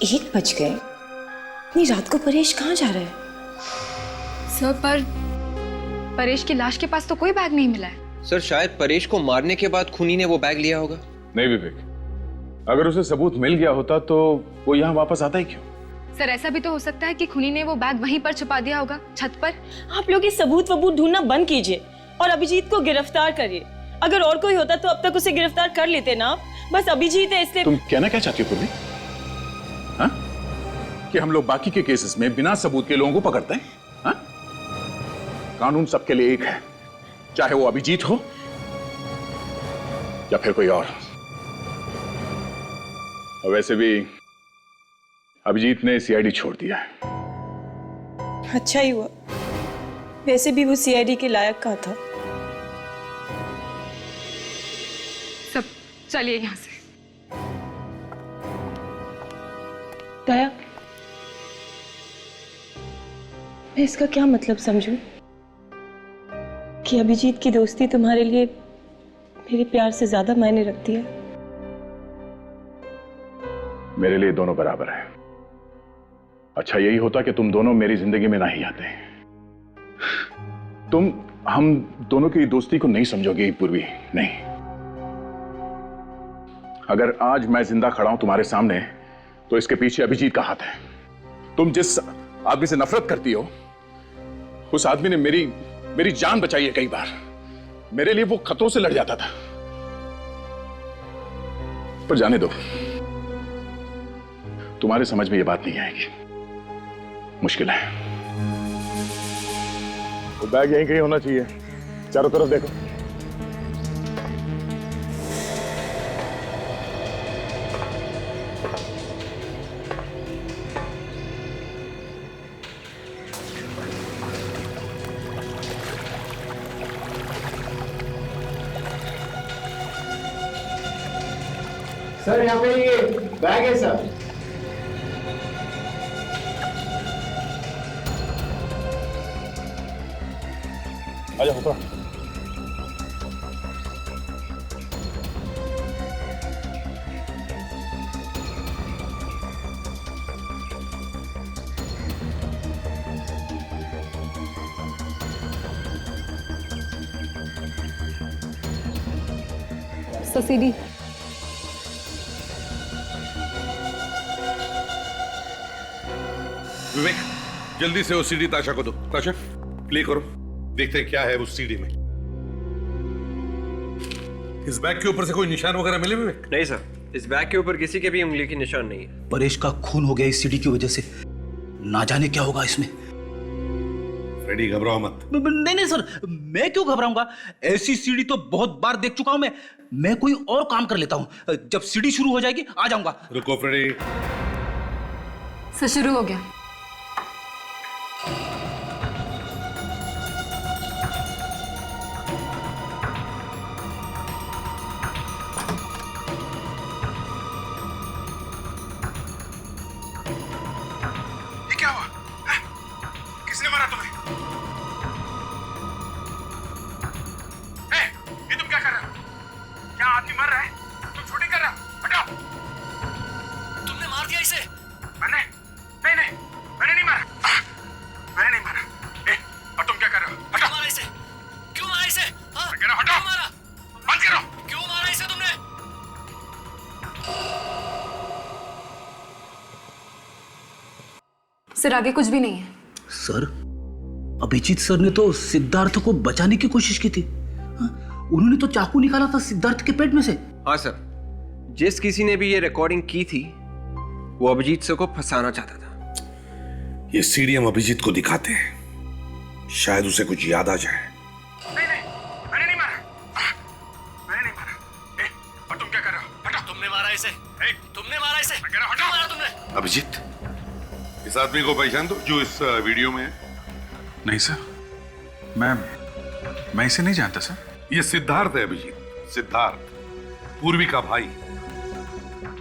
एक बज गए, इतनी रात को परेश कहाँ जा रहा है? सर, पर परेश की लाश के पास तो कोई बैग नहीं मिला है। सर, शायद परेश को मारने के बाद खूनी ने वो बैग लिया होगा। नहीं विवेक, अगर उसे सबूत मिल गया होता तो वो यहाँ वापस आता ही क्यों? सर, ऐसा भी तो हो सकता है कि खूनी ने वो बैग वहीं पर छुपा दिया होगा, छत पर। आप लोग ये सबूत वबूत ढूंढना बंद कीजिए और अभिजीत को गिरफ्तार करिए। अगर और कोई होता तो अब तक उसे गिरफ्तार कर लेते ना। बस अभिजीत है इसलिए। तुम कहना क्या चाहती हो पूर्वी? हाँ? कि हम लोग बाकी के केसेस में बिना सबूत के लोगों को पकड़ते हैं? हाँ? कानून सबके लिए एक है, चाहे वो अभिजीत हो या फिर कोई और। और वैसे भी अभिजीत ने सीआईडी छोड़ दिया है। अच्छा ही हुआ, वैसे भी वो सीआईडी के लायक का था। सब चलिए यहाँ से। दया, मैं इसका क्या मतलब समझूं कि अभिजीत की दोस्ती तुम्हारे लिए मेरे प्यार से ज्यादा मायने रखती है? मेरे लिए दोनों बराबर है। अच्छा यही होता कि तुम दोनों मेरी जिंदगी में ना ही आते। तुम हम दोनों की दोस्ती को नहीं समझोगी पूर्वी, नहीं। अगर आज मैं जिंदा खड़ा हूं तुम्हारे सामने तो इसके पीछे अभिजीत का हाथ है। तुम जिस आदमी से नफरत करती हो उस आदमी ने मेरी जान बचाई है कई बार। मेरे लिए वो खतरों से लड़ जाता था। पर जाने दो, तुम्हारे समझ में ये बात नहीं आएगी, मुश्किल है। वो बैग यहीं कहीं होना चाहिए, चारों तरफ देखो। सर यहाँ पे ये बैग है सर। आजा होता। सीडी विवेक, जल्दी से वो सीडी ताशा को दो। ताशा, प्ले करो, देखते हैं क्या है उस सीडी में। इस बैग के ऊपर से कोई निशान वगैरह मिले विवेक? नहीं सर, इस बैग के ऊपर किसी के भी उंगली की निशान नहीं है। परेश का खून हो गया इस सीडी की वजह से, ना जाने क्या होगा इसमें। फ्रेडी घबराओ मत। नहीं सर, मैं क्यों घबराऊंगा? ऐसी सीडी तो बहुत बार देख चुका हूं मैं कोई और काम कर लेता हूं। जब सीडी शुरू हो जाएगी आ जाऊंगा। रुको फ्रेडी। सर शुरू हो गया। ये क्या हुआ? किसने मारा तुम्हें? ये तुम क्या कर रहे हो? क्या आदमी मर रहा है? तुम शूटिंग कर रहे हो? हटाओ। तुमने मार दिया इसे? मैंने नहीं मारा। मैंने नहीं मारा। और तुम क्या कर रहे हो? हटाओ। क्यों मारा इसे? क्यों मारा इसे? हाँ? मैं कह रहा हूं, हटाओ। क्यों मारा? बंद करो। क्यों मारा इसे तुमने? सर आगे कुछ भी नहीं है। सर, अभिजीत सर ने तो सिद्धार्थ को बचाने की कोशिश की थी। उन्होंने तो चाकू निकाला था सिद्धार्थ के पेट में से। हाँ सर, जिस किसी ने भी ये रिकॉर्डिंग की थी वो अभिजीत सर को फंसाना चाहता था। ये सीडी हम अभिजीत को दिखाते हैं, शायद उसे कुछ याद आ जाए। मैंने नहीं मारा। और तुम क्या कर रहे हो? हटाओ। तुमने मारा इसे? तुमने मारा इसे? मैं कह रहा हूं, क्यों हटाओ। मारा तुमने? अभिजीत, इस आदमी को पहचान दो जो इस वीडियो में है। नहीं सर, मैं इसे नहीं जानता सर। ये सिद्धार्थ है अभिजीत, सिद्धार्थ, पूर्वी का भाई।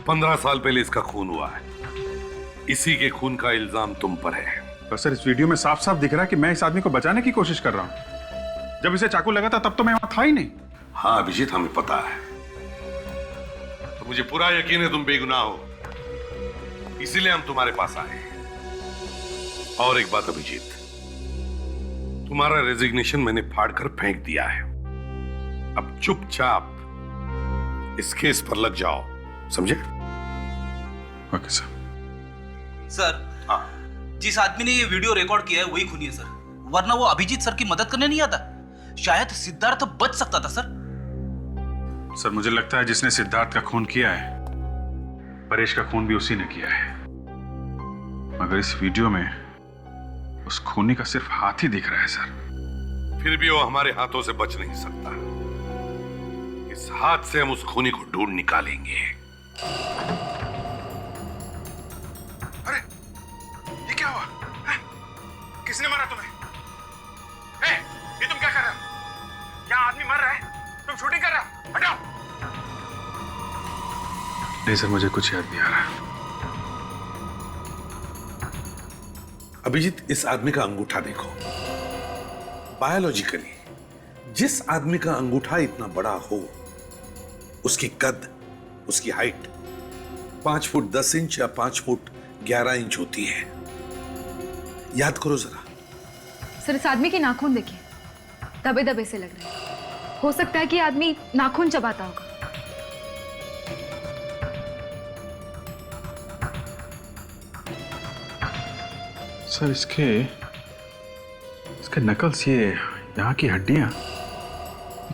15 साल पहले इसका खून हुआ है। इसी के खून का इल्जाम तुम पर है। पर सर इस वीडियो में साफ साफ दिख रहा है कि मैं इस आदमी को बचाने की कोशिश कर रहा हूं। जब इसे चाकू लगा था तब तो मैं वहां था ही नहीं। हाँ अभिजीत, हमें पता है। तो मुझे पूरा यकीन है तुम बेगुनाह हो, इसीलिए हम तुम्हारे पास आए। और एक बात अभिजीत, तुम्हारा रेजिग्नेशन मैंने फाड़कर फेंक दिया है। अब चुपचाप इस केस पर लग जाओ, समझे? Okay sir. सर, हाँ, जिस आदमी ने ये वीडियो रिकॉर्ड किया है वही खूनी है सर, वरना वो अभिजीत सर की मदद करने नहीं आता। शायद सिद्धार्थ बच सकता था सर। सर मुझे लगता है जिसने सिद्धार्थ का खून किया है, परेश का खून भी उसी ने किया है। मगर इस वीडियो में उस खूनी का सिर्फ हाथ ही दिख रहा है सर। फिर भी वो हमारे हाथों से बच नहीं सकता। इस हाथ से हम उस खूनी को ढूंढ निकालेंगे। अरे ये क्या हुआ है? किसने मारा तुम्हें? ये तुम क्या कर रहे हो? क्या आदमी मर रहा है? तुम शूटिंग कर रहे हो? हटाओ। नहीं सर, मुझे कुछ याद नहीं आ रहा। अभिजीत, इस आदमी का अंगूठा देखो। बायोलॉजिकली जिस आदमी का अंगूठा इतना बड़ा हो, उसकी कद, उसकी हाइट 5 फुट 10 इंच या 5 फुट 11 इंच होती है। याद करो जरा। सर, इस आदमी के नाखून देखिए, दबे दबे से लग रहे हैं। हो सकता है कि आदमी नाखून चबाता होगा। सर इसके नकल्स, ये यहाँ की हड्डियां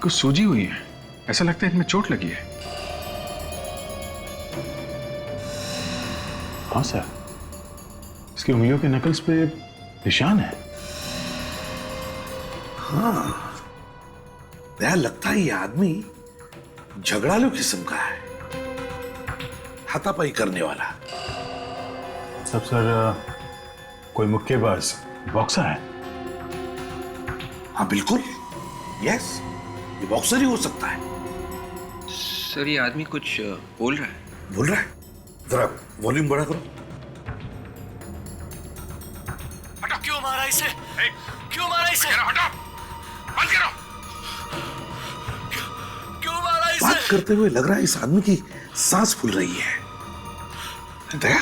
कुछ सूजी हुई है। ऐसा लगता है इनमें चोट लगी है। हाँ सर, इसकी उंगलियों के नकल्स पे निशान है। हाँ, यार लगता है ये आदमी झगड़ालू किस्म का है, हाथापाई करने वाला। सब सर कोई मुक्केबाज, बॉक्सर है। हाँ बिल्कुल, यस, ये बॉक्सर ही हो सकता है। सर ये आदमी कुछ बोल रहा है। बोल रहा है? जरा वॉल्यूम बढ़ा करो। हटो। क्यों मारा इसे? क्यों मारा इसे? हटो, बंद करो। क्यों मारा इसे? बात करते हुए लग रहा है इस आदमी की सांस फूल रही है। दया,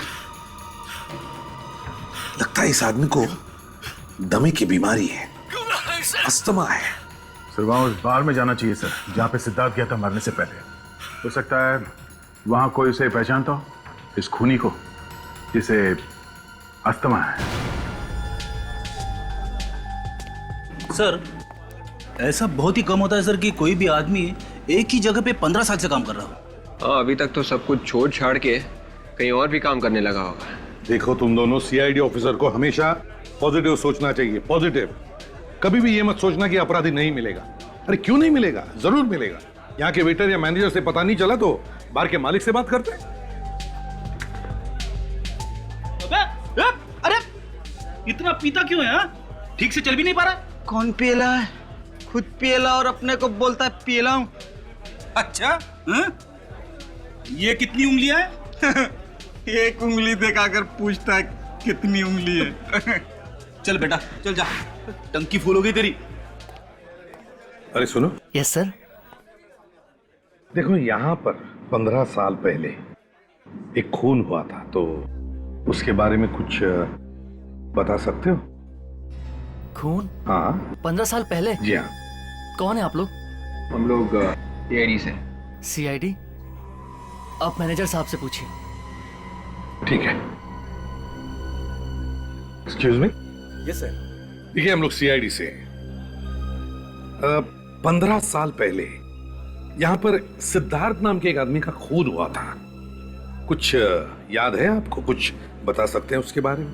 लगता है इस आदमी को दमे की बीमारी है, अस्थमा है। सर वहां उस बार में जाना चाहिए सर, जहां पे सिद्धार्थ गया था मरने से पहले। हो सकता है वहां कोई उसे पहचानता हो, इस खूनी को जिसे अस्थमा है। सर, ऐसा बहुत ही कम होता है सर कि कोई भी आदमी एक ही जगह पे 15 साल से काम कर रहा हो। हाँ, अभी तक तो सब कुछ छोड़ छाड़ के कहीं और भी काम करने लगा होगा। देखो तुम दोनों, सीआईडी ऑफिसर को हमेशा पॉजिटिव सोचना चाहिए। पॉजिटिव, कभी भी ये मत सोचना कि अपराधी नहीं मिलेगा। अरे क्यों नहीं मिलेगा, जरूर मिलेगा। यहाँ के वेटर या मैनेजर से पता नहीं चला तो बार के मालिक से बात करते। अरे इतना पीता क्यों है? ठीक से चल भी नहीं पा रहा। कौन पियला है? खुद पियला और अपने को बोलता है पियला हूं। अच्छा, ये कितनी उंगलियां हैं? एक उंगली दिखाकर पूछता है कितनी उंगली है। चल बेटा, चल जा, टंकी फूल हो गई तेरी। अरे सुनो। Yes sir. देखो, यहाँ पर 15 साल पहले एक खून हुआ था, तो उसके बारे में कुछ बता सकते हो? खून? हाँ। 15 साल पहले? जी हाँ। कौन है आप लोग? हम लोग सीआईडी से। सीआईडी? आप मैनेजर साहब से पूछिए। ठीक है। Excuse me. Yes sir. देखिए, हम लोग सीआईडी से 15 साल पहले यहाँ पर सिद्धार्थ नाम के एक आदमी का खून हुआ था। कुछ याद है आपको? कुछ बता सकते हैं उसके बारे में?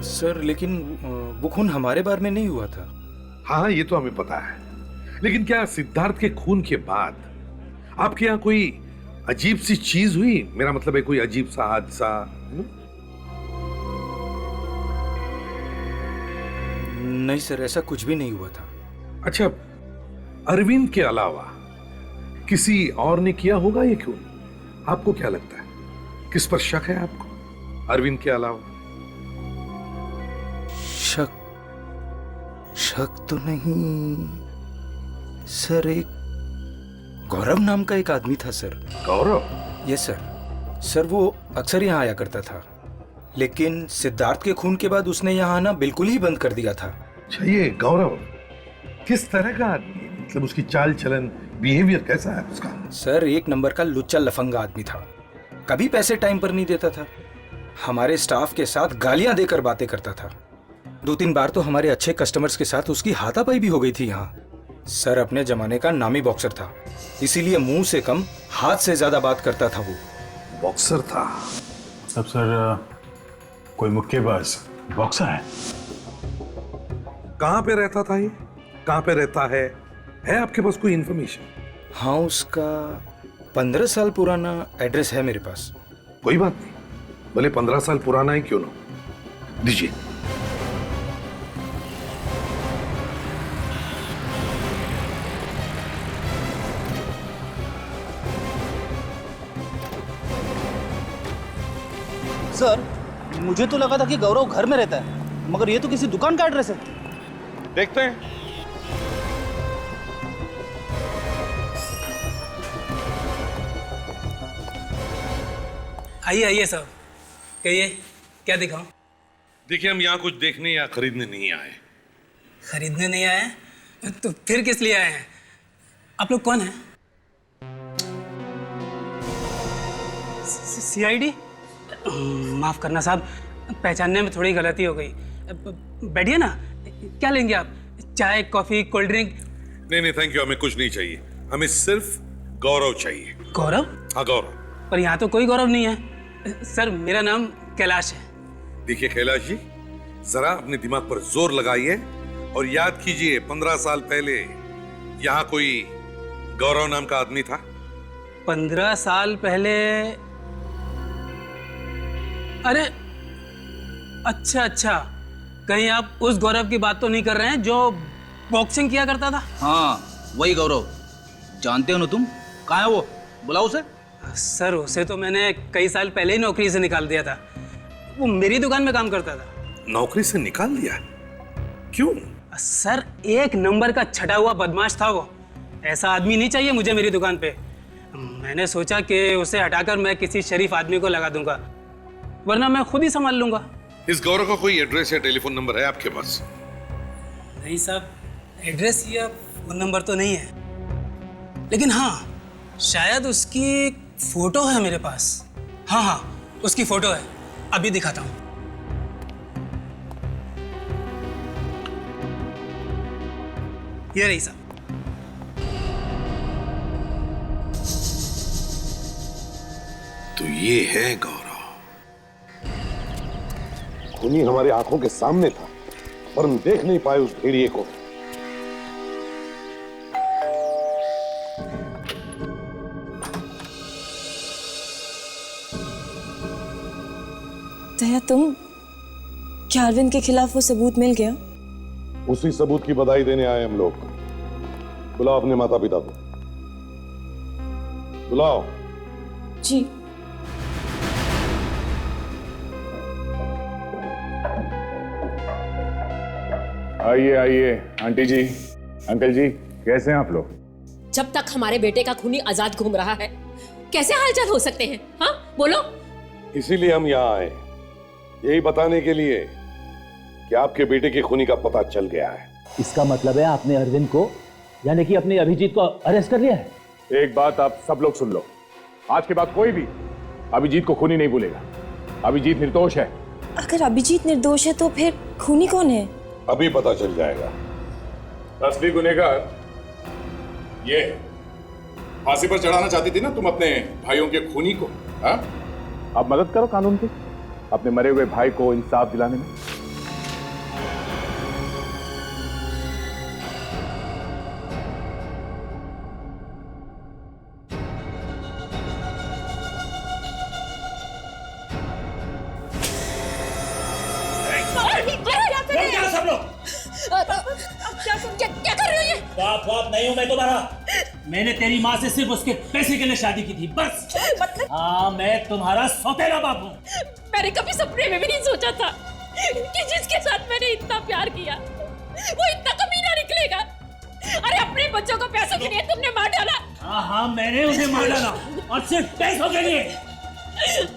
सर, लेकिन वो खून हमारे बारे में नहीं हुआ था। हाँ, ये तो हमें पता है, लेकिन क्या सिद्धार्थ के खून के बाद आपके यहाँ कोई अजीब सी चीज हुई? मेरा मतलब है कोई अजीब सा हादसा। नहीं सर, ऐसा कुछ भी नहीं हुआ था। अच्छा, अरविंद के अलावा किसी और ने किया होगा ये खून? आपको क्या लगता है, किस पर शक है आपको अरविंद के अलावा? शक तो नहीं सर। एक गौरव नाम का एक आदमी था sir. Gaurav? Yes sir. Sir वो अक्सर यहाँ आया करता था, लेकिन सिद्धार्थ के खून के बाद उसने यहाँ आना बिल्कुल ही बंद कर दिया था। अच्छा, ये गौरव किस तरह का आदमी है? मतलब उसकी चाल चलन, बिहेवियर कैसा है उसका? सर, एक नंबर का लुच्चा लफंगा आदमी था। कभी पैसे टाइम पर नहीं देता था, हमारे स्टाफ के साथ गालियां देकर बातें करता था। 2-3 बार तो हमारे अच्छे कस्टमर्स के साथ उसकी हाथापाई भी हो गई थी यहाँ। सर, अपने जमाने का नामी बॉक्सर था, इसीलिए मुंह से कम हाथ से ज्यादा बात करता था वो। बॉक्सर था। सब सर कोई मुक्केबाज बॉक्सर है। कहाँ पे रहता था ये? कहाँ पे रहता है आपके पास कोई इंफॉर्मेशन? हाँ, उसका 15 साल पुराना एड्रेस है मेरे पास। कोई बात नहीं, भले 15 साल पुराना ही क्यों ना, दीजिए। सर, मुझे तो लगा था कि गौरव घर में रहता है, मगर ये तो किसी दुकान का एड्रेस है। देखते हैं। आइए आइए साहब, कहिए क्या दिखाऊं? देखिए, हम यहाँ कुछ देखने या खरीदने नहीं आए। खरीदने नहीं आए तो फिर किस लिए आए हैं? आप लोग कौन हैं? सीआईडी? माफ करना साहब, पहचानने में थोड़ी गलती हो गई। बैठिए ना, क्या लेंगे आप? चाय, कॉफी, कोल्ड ड्रिंक? नहीं, थैंक यू, हमें कुछ नहीं चाहिए, हमें सिर्फ गौरव चाहिए। गौरव? हाँ, गौरव। पर यहाँ तो कोई गौरव नहीं है। सर, मेरा नाम कैलाश है। देखिए कैलाश जी, जरा अपने दिमाग पर जोर लगाइए और याद कीजिए 15 साल पहले यहाँ कोई गौरव नाम का आदमी था। 15 साल पहले? अरे अच्छा, कहीं आप उस गौरव की बात तो नहीं कर रहे हैं जो बॉक्सिंग किया करता था? हाँ, वही गौरव। जानते हो ना तुम? कहाँ है वो? बुलाओ उसे। सर, उसे तो मैंने कई साल पहले ही नौकरी से निकाल दिया था। वो मेरी दुकान में काम करता था। नौकरी से निकाल दिया? क्यों? सर, एक नंबर का छटा हुआ बदमाश था वो। ऐसा आदमी नहीं चाहिए मुझे मेरी दुकान पे। मैंने सोचा कि उसे हटाकर मैं किसी शरीफ आदमी को लगा दूंगा, वरना मैं खुद ही संभाल लूंगा। इस गौरव का कोई एड्रेस या टेलीफोन नंबर है आपके पास? नहीं साहब, एड्रेस या फोन नंबर तो नहीं है, लेकिन हाँ, शायद उसकी फोटो है मेरे पास। हाँ, उसकी फोटो है, अभी दिखाता हूँ। ये रही साहब। तो ये है गौरव। खूनी हमारी आंखों के सामने था, पर हम देख नहीं पाए उस भेड़िए को। दया, तुम क्या अरविंद के खिलाफ वो सबूत मिल गया? उसी सबूत की बधाई देने आए हम लोग। बुलाओ अपने माता पिता को, बुलाओ। जी। आइए आंटी जी, अंकल जी, कैसे हैं आप लोग? जब तक हमारे बेटे का खूनी आजाद घूम रहा है, कैसे हालचाल हो सकते हैं? हाँ, बोलो। इसीलिए हम यहाँ आए, यही बताने के लिए कि आपके बेटे के खूनी का पता चल गया है। इसका मतलब है आपने अरविंद को, यानी कि अपने अभिजीत को अरेस्ट कर लिया है? एक बात आप सब लोग सुन लो, आज के बाद कोई भी अभिजीत को खूनी नहीं भूलेगा। अभिजीत निर्दोष है। अगर अभिजीत निर्दोष है तो फिर खूनी कौन है? अभी पता चल जाएगा। असली गुनहगार ये है। फांसी पर चढ़ाना चाहती थी ना तुम अपने भाइयों के खूनी को? हाँ, अब मदद करो कानून की, अपने मरे हुए भाई को इंसाफ दिलाने में। क्या कर रहे हो ये? बाप नहीं हूं मैं तुम्हारा। मैंने तेरी माँ से सिर्फ उसके पैसे के लिए शादी की थी, बस। हाँ, मैं तुम्हारा सौतेला बाप हूँ। मैंने कभी सपने में भी नहीं सोचा था कि जिसके साथ मैंने इतना प्यार किया वो इतना कमीना निकलेगा। अरे, अपने बच्चों को पैसों के लिए तुमने मार डाला। हाँ, मैंने उन्हें मार डाला, और सिर्फ पैसों के लिए।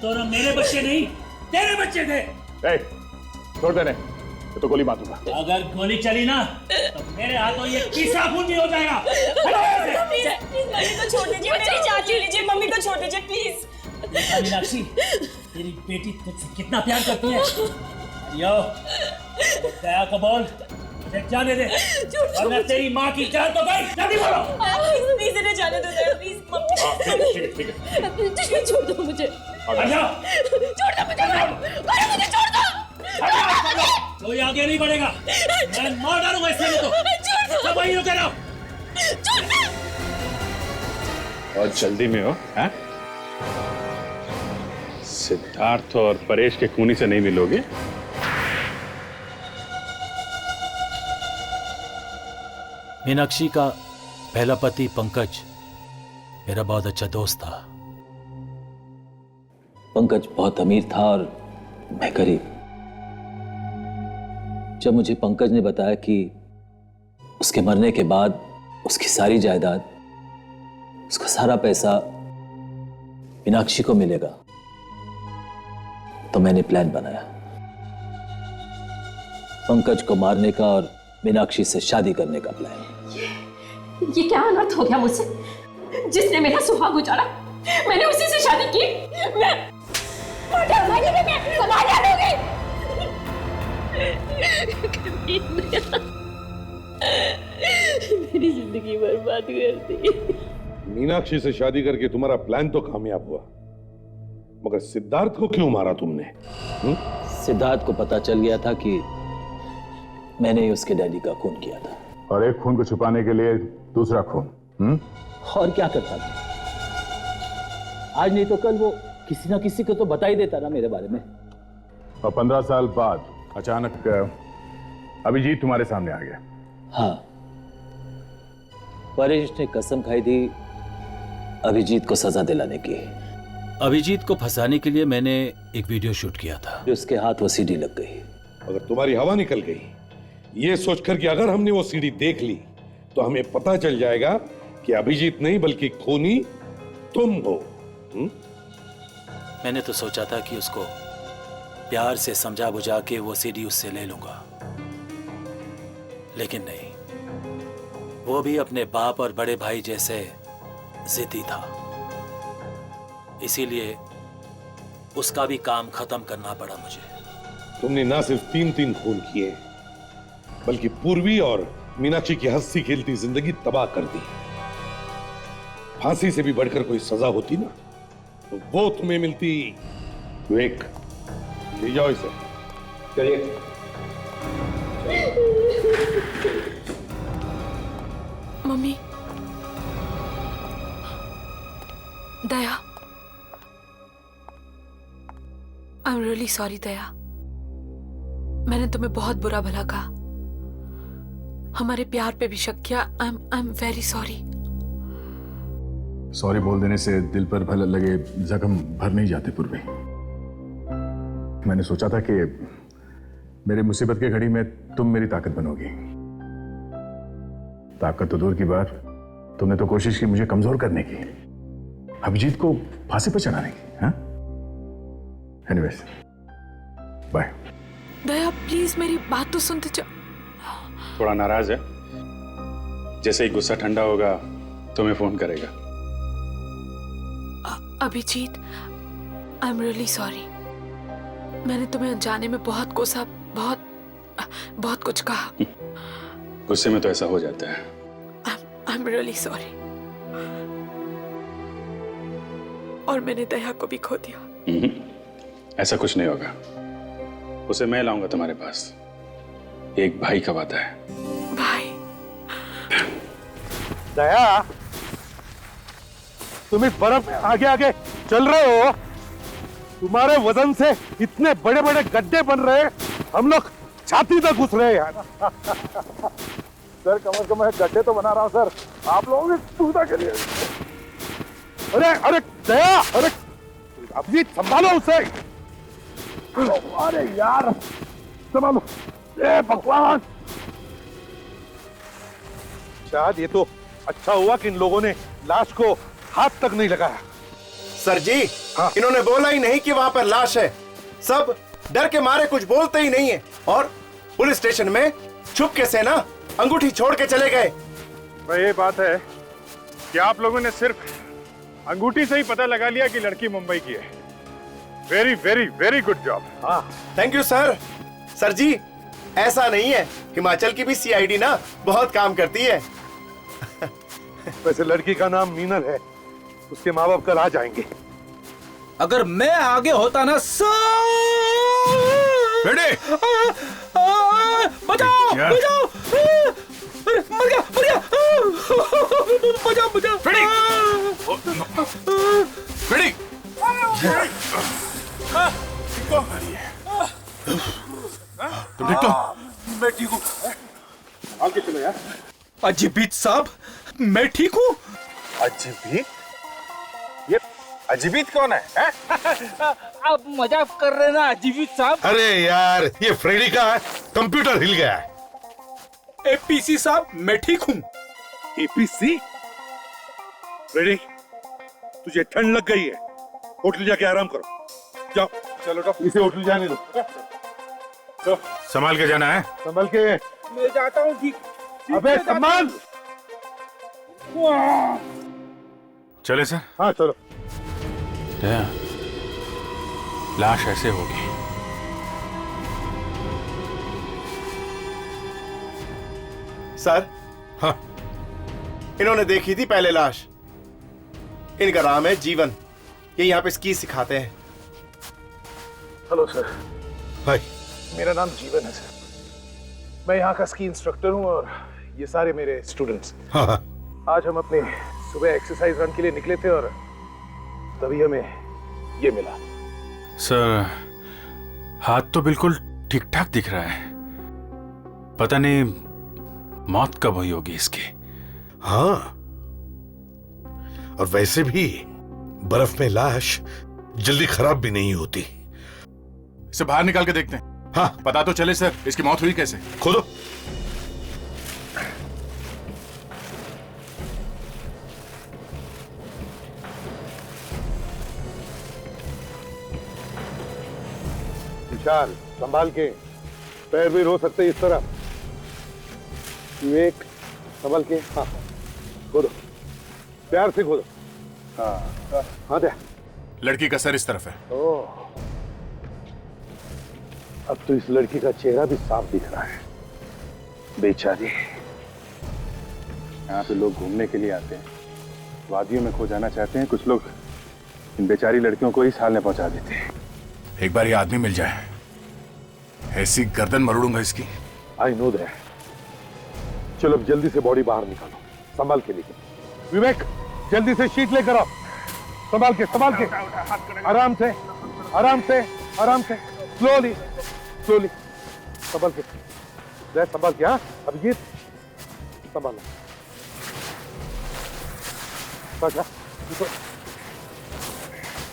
तो ना मेरे बच्चे नहीं, तेरे बच्चे थे। छोड़ देने, तो गोली मारूंगा। अगर गोली चली ना तो मेरे हाथों ये तीसरा खून भी हो जाएगा। प्लीज मम्मी को छोड़ दीजिए, मेरी चाची लीजिए, मम्मी को छोड़ दीजिए प्लीज। मीनाक्षी, तेरी बेटी तुझसे कितना प्यार करती है। यो, दया को बोल, मुझे जाने दे, वरना तेरी माँ की जान तो गई। जल्दी बोलो। प्लीज इन्हें जाने दो, प्लीज मम्मी। छोड़ दो मुझे। हट जा। छोड़ दो मुझे, अरे मुझे छोड़ दो। कोई आगे नहीं बढ़ेगा, मैं मार डालूंगा इससे तो। सब वहीं रुके रहो। और जल्दी में हो, हैं? सिद्धार्थ और परेश के खूनी से नहीं मिलोगे? मीनाक्षी का पहला पति पंकज मेरा बहुत अच्छा दोस्त था। पंकज बहुत अमीर था और मैं गरीब। जब मुझे पंकज ने बताया कि उसके मरने के बाद उसकी सारी जायदाद, उसका सारा पैसा मीनाक्षी को मिलेगा, तो मैंने प्लान बनाया पंकज को मारने का और मीनाक्षी से शादी करने का प्लान। ये क्या अनर्थ हो गया मुझसे? जिसने मेरा सुहाग उजाड़ा, मैंने उसी से शादी की। मैं मेरी जिंदगी बर्बाद कर दी। मीनाक्षी से शादी करके तुम्हारा प्लान तो कामयाब हुआ, मगर सिद्धार्थ को क्यों मारा तुमने? सिद्धार्थ को पता चल गया था कि मैंने ही उसके डैडी का खून किया था। और एक खून को छुपाने के लिए दूसरा खून। और क्या करता था? आज नहीं तो कल वो किसी ना किसी को तो बता ही देता ना मेरे बारे में। और 15 साल बाद अचानक अभिजीत तुम्हारे सामने आ गया। हाँ, परेश ने कसम खाई थी अभिजीत को सजा दिलाने की। अभिजीत को फंसाने के लिए मैंने एक वीडियो शूट किया था। उसके हाथ वो सीडी लग गई। अगर तुम्हारी हवा निकल गई ये सोचकर कि अगर हमने वो सीडी देख ली तो हमें पता चल जाएगा कि अभिजीत नहीं बल्कि खूनी तुम हो। मैंने तो सोचा था कि उसको प्यार से समझा बुझा के वो सीडी उससे ले लूंगा, लेकिन नहीं, वो भी अपने बाप और बड़े भाई जैसे जिद्दी था। इसीलिए उसका भी काम खत्म करना पड़ा मुझे। तुमने ना सिर्फ 3 खून किए बल्कि पूर्वी और मीनाक्षी की हंसी खेलती जिंदगी तबाह कर दी। फांसी से भी बढ़कर कोई सजा होती ना तो वो तुम्हें मिलती। विवेक, ले जाओ इसे। चलिए। Mummy, Daya, I am really sorry Daya. मैंने तुम्हें बहुत बुरा भला कहा, हमारे प्यार पे भी शक किया। I am very sorry. Sorry बोल देने से दिल पर भले लगे जख्म भर नहीं जाते पूर्वी। मैंने सोचा था कि मेरी मुसीबत की घड़ी में तुम मेरी ताकत बनोगी। ताकत तो दूर की बात, तुमने तो कोशिश की मुझे कमजोर करने की, अभिजीत को फांसी पर चढ़ाने की। हाँ, एनीवेज, बाय। दया प्लीज मेरी बात तो सुनते जाओ। थोड़ा नाराज है, जैसे ही गुस्सा ठंडा होगा तुम्हें फोन करेगा। Abhijeet, I am really sorry. मैंने तुम्हें अनजाने में बहुत कोसा, बहुत कुछ कहा। गुस्से में तो ऐसा हो जाता है। आई एम रियली सॉरी। और मैंने दया को भी खो दिया। ऐसा कुछ नहीं होगा, उसे मैं लाऊंगा तुम्हारे पास। एक भाई का वादा है। भाई? दया, तुम इस बर्फ में आगे आगे चल रहे हो, तुम्हारे वजन से इतने बड़े बड़े गड्ढे बन रहे, हम लोग छाती तक घुस रहे हैं। सर कम से कम गड्ढे तो बना रहा हूं सर, आप लोगों की सुविधा के लिए। अरे अरे दया, अरे अभिजीत संभालो उसे। अरे यार संभालो। ए भगवान, शायद ये तो अच्छा हुआ कि इन लोगों ने लाश को हाथ तक नहीं लगाया। सर जी, हाँ। इन्होंने बोला ही नहीं कि वहां पर लाश है। सब डर के मारे कुछ बोलते ही नहीं है और पुलिस स्टेशन में चुपके से ना अंगूठी छोड़ के चले गए। ये बात है कि आप लोगों ने सिर्फ अंगूठी से ही पता लगा लिया कि लड़की मुंबई की है। Very very very good job. हाँ, थैंक यू सर। सर जी, ऐसा नहीं है, हिमाचल की भी सीआईडी ना बहुत काम करती है। वैसे लड़की का नाम मीनल है, उसके माँ बाप कल आ जाएंगे। अगर मैं आगे होता ना रेडी बचाओ बचाओ, अरे मर गया बचाओ बचाओ। रेडी रेडी तुम ठीक तो? मैं ठीक हूँ। आगे चलो यार। अजीबीत साहब, मैं ठीक हूँ। अजीबीत? ये अजीबीत कौन है? आप मजाक कर रहे हैं ना अजीबीत साहब? अरे यार, ये फ्रेडी का कंप्यूटर हिल गया है। एपीसी साहब, मैं ठीक हूँ। एपीसी? फ्रेडी, तुझे ठंड लग गई है, होटल जाके आराम करो। जाओ चलो डॉक्टर, इसे होटल जाने दो। तो संभाल के जाना है। संभल के। मैं जाता हूँ ठीक। अबे संभाल। चले सर। हाँ चलो। लाश ऐसे होगी। सर। हाँ। इन्होंने देखी थी पहले लाश। इनका नाम है जीवन, ये यहाँ पे स्की सिखाते हैं। Hello sir. हाय। मेरा नाम जीवन है सर। मैं यहाँ का स्की इंस्ट्रक्टर हूँ और ये सारे मेरे स्टूडेंट्स। हाँ। आज हम अपने सुबह एक्सरसाइज रन के लिए निकले थे और तभी हमें ये मिला। सर, हाथ तो बिल्कुल ठीक ठाक दिख रहा है, पता नहीं मौत कब हुई होगी इसकी। हाँ, और वैसे भी बर्फ में लाश जल्दी खराब भी नहीं होती। इसे बाहर निकाल के देखते हैं। हाँ, पता तो चले सर, इसकी मौत हुई कैसे। खोदो। विशाल, संभाल के, पैर भी रो सकते इस तरह। विवेक, संभाल के। हाँ खोदो, प्यार से खोदो। हाँ हाँ दे। लड़की का सर इस तरफ है। ओह, अब तो इस लड़की का चेहरा भी साफ दिख रहा है। बेचारी। यहाँ पे लोग घूमने के लिए आते हैं, वादियों में खो जाना चाहते हैं। कुछ लोग इन बेचारी लड़कियों को इस हाल में पहुंचा देते हैं। एक बार ये आदमी मिल जाए, ऐसी गर्दन मरोड़ूंगा इसकी। I know that. चलो जल्दी से बॉडी बाहर निकालो, संभाल के लेके। विवेक, जल्दी से शीट लेकर आओ। संभाल के, संभाल के, आराम से, आराम से, आराम से, स्लोली, स्लोली, संभाल के, जय संभाल के। हाँ अभिजीत, संभालो।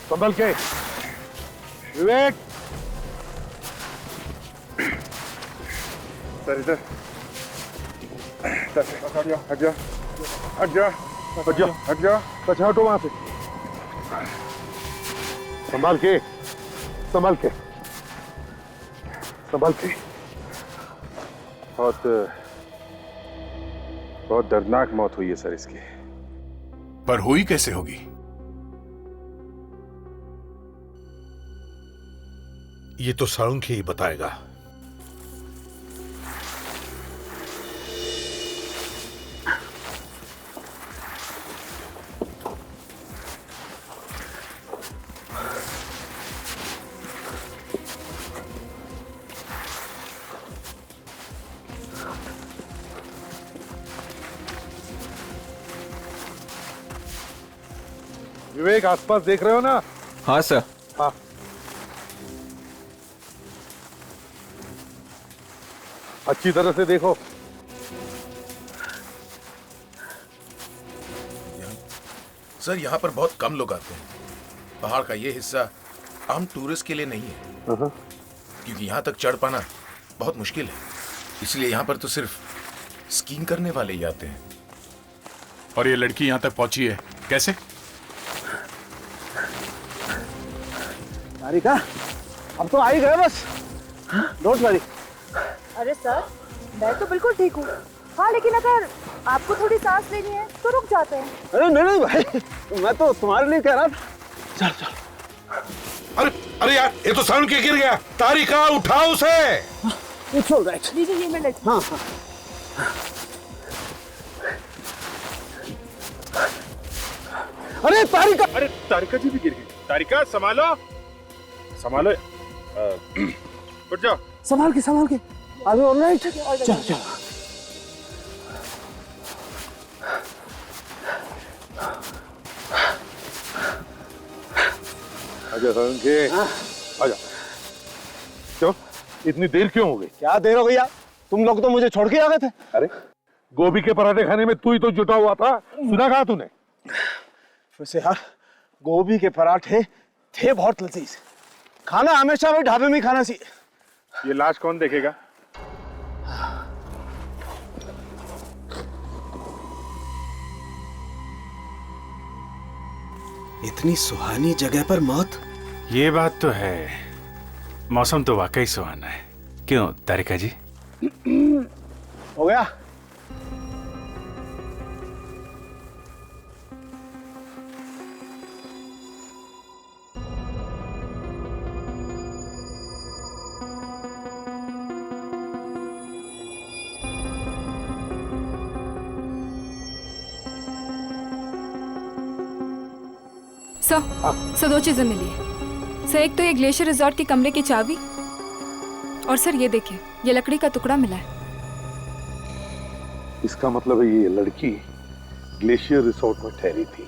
संभाल के। विवेक, सर इधर। हट जाओ, हट जाओ, हट जाओ, हट जाओ, हट जाओ, अच्छा हटो वहां से। संभाल के, संभाल के, संभाल के। बहुत बहुत दर्दनाक मौत हुई है सर इसकी। पर हुई कैसे होगी? ये तो साळुंखे ही बताएगा। विवेक, आसपास देख रहे हो ना? हाँ सर। हाँ। अच्छी तरह से देखो। सर, यहाँ पर बहुत कम लोग आते हैं। पहाड़ का ये हिस्सा आम टूरिस्ट के लिए नहीं है, क्योंकि यहाँ तक चढ़ पाना बहुत मुश्किल है। इसलिए यहाँ पर तो सिर्फ स्कीइंग करने वाले ही आते हैं। और ये लड़की यहाँ तक पहुंची है कैसे? तारिका, अब तो आ ही गए बस। Don't worry. अरे सर, मैं तो बिल्कुल ठीक हूँ। हाँ, लेकिन अगर आपको थोड़ी सांस लेनी है तो रुक जाते हैं। अरे नहीं नहीं भाई, मैं तो तुम्हारे लिए कह रहा था। चल चल। अरे अरे यार, ये तो साळुंखे गिर गया। तारिका, उठाओ उसे। It's all right. लीजिए, ये मैं लेती हूँ। हाँ। अरे तारिका, अरे तारिका जी भी गिर गई। तारिका संभालो संभालो उठ जाओ। संभाल के अरे ऑलराइट चल चल। आजा संके आजा। क्यों इतनी देर क्यों हो गई? क्या देर हो गई यार, तुम लोग तो मुझे छोड़ के आ गए थे। अरे गोभी के पराठे खाने में तू ही तो जुटा हुआ था, सुना कहा तूने? वैसे यार गोभी के पराठे थे बहुत लजीज, खाना हमेशा वही ढाबे में ही खाना चाहिए। ये लाश कौन देखेगा? इतनी सुहानी जगह पर मौत। ये बात तो है, मौसम तो वाकई सुहाना है। क्यों तारिका जी? हो गया। सर दो चीजें मिली है सर। एक तो ये ग्लेशियर रिजॉर्ट के कमरे की चाबी, और सर ये देखिए ये लकड़ी का टुकड़ा मिला है। इसका मतलब है ये लड़की ग्लेशियर रिसोर्ट में ठहरी थी,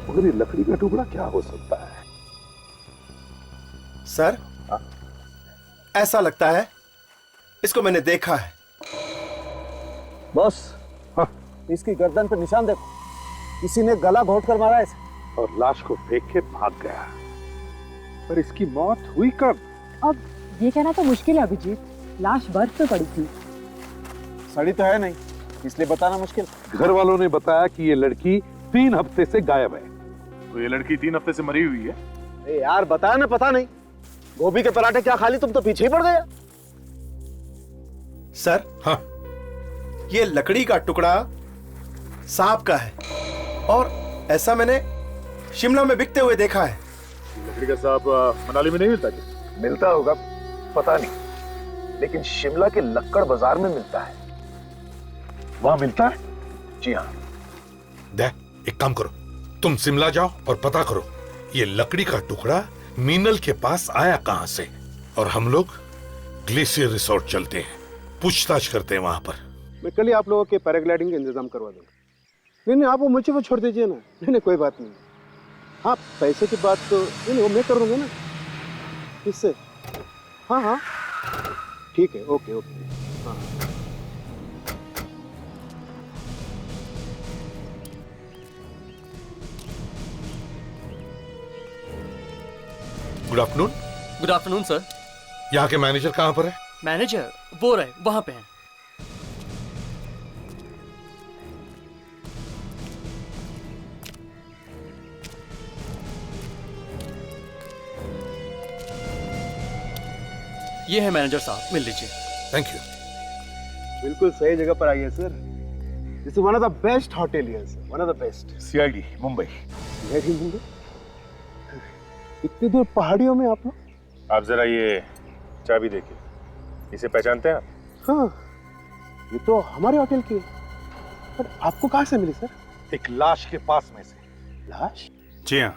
मगर ये लकड़ी का टुकड़ा क्या हो सकता है? सर ऐसा लगता है इसको मैंने देखा है। बॉस इसकी गर्दन पर निशान देखो, किसी ने गला घोट कर मारा है और लाश को फेंक के भाग गया। पर इसकी मौत हुई कब? अब ये कहना तो मुश्किल है अभिजीत, लाश बर्फ पे पड़ी थी। सड़ी तो है नहीं, इसलिए बताना मुश्किल। घर वालों ने बताया कि ये लड़की 3 हफ्ते से गायब है। तो ये लड़की 3 हफ्ते से मरी हुई है? ए यार बताया ना, पता नहीं। गोभी के पराठे क्या खा ली, तुम तो पीछे ही पड़ गया। सर हाँ, ये लकड़ी का टुकड़ा सांप का है, और ऐसा मैंने शिमला में बिकते हुए देखा है। लकड़ी का सांप मनाली में नहीं मिलता क्या? मिलता होगा, पता नहीं, लेकिन शिमला के लक्कड़ बाजार में मिलता है। वहां मिलता है? जी हाँ। दे, एक काम करो, तुम शिमला जाओ और पता करो ये लकड़ी का टुकड़ा मीनल के पास आया कहां से, और हम लोग ग्लेशियर रिसोर्ट चलते हैं, पूछताछ करते हैं वहां पर। मैं कल ही आप लोगों के पैराग्लाइडिंग का इंतजाम करवा दूंगा। नहीं आप वो मुझे छोड़ दीजिए ना। नहीं कोई बात नहीं। हाँ पैसे की बात तो नहीं वो मैं कर दूंगा ना, इससे। हाँ ठीक है, ओके हाँ। Good afternoon. Good afternoon sir. यहाँ के मैनेजर कहाँ पर है? मैनेजर वो रहे वहां पे हैं। ये है मैनेजर साहब, मिल लीजिए। Thank you. बिल्कुल सही जगह पर आई है sir. This is one of the best hotel here sir, one of the best. CID Mumbai. CID Mumbai? इतनी दूर पहाड़ियों में आप लोग? आप जरा ये चाबी देखिए, इसे पहचानते हैं आप? हाँ, ये तो हमारे होटल की है। पर आपको कहाँ से मिली सर? एक लाश के पास में से। लाश? जी हाँ,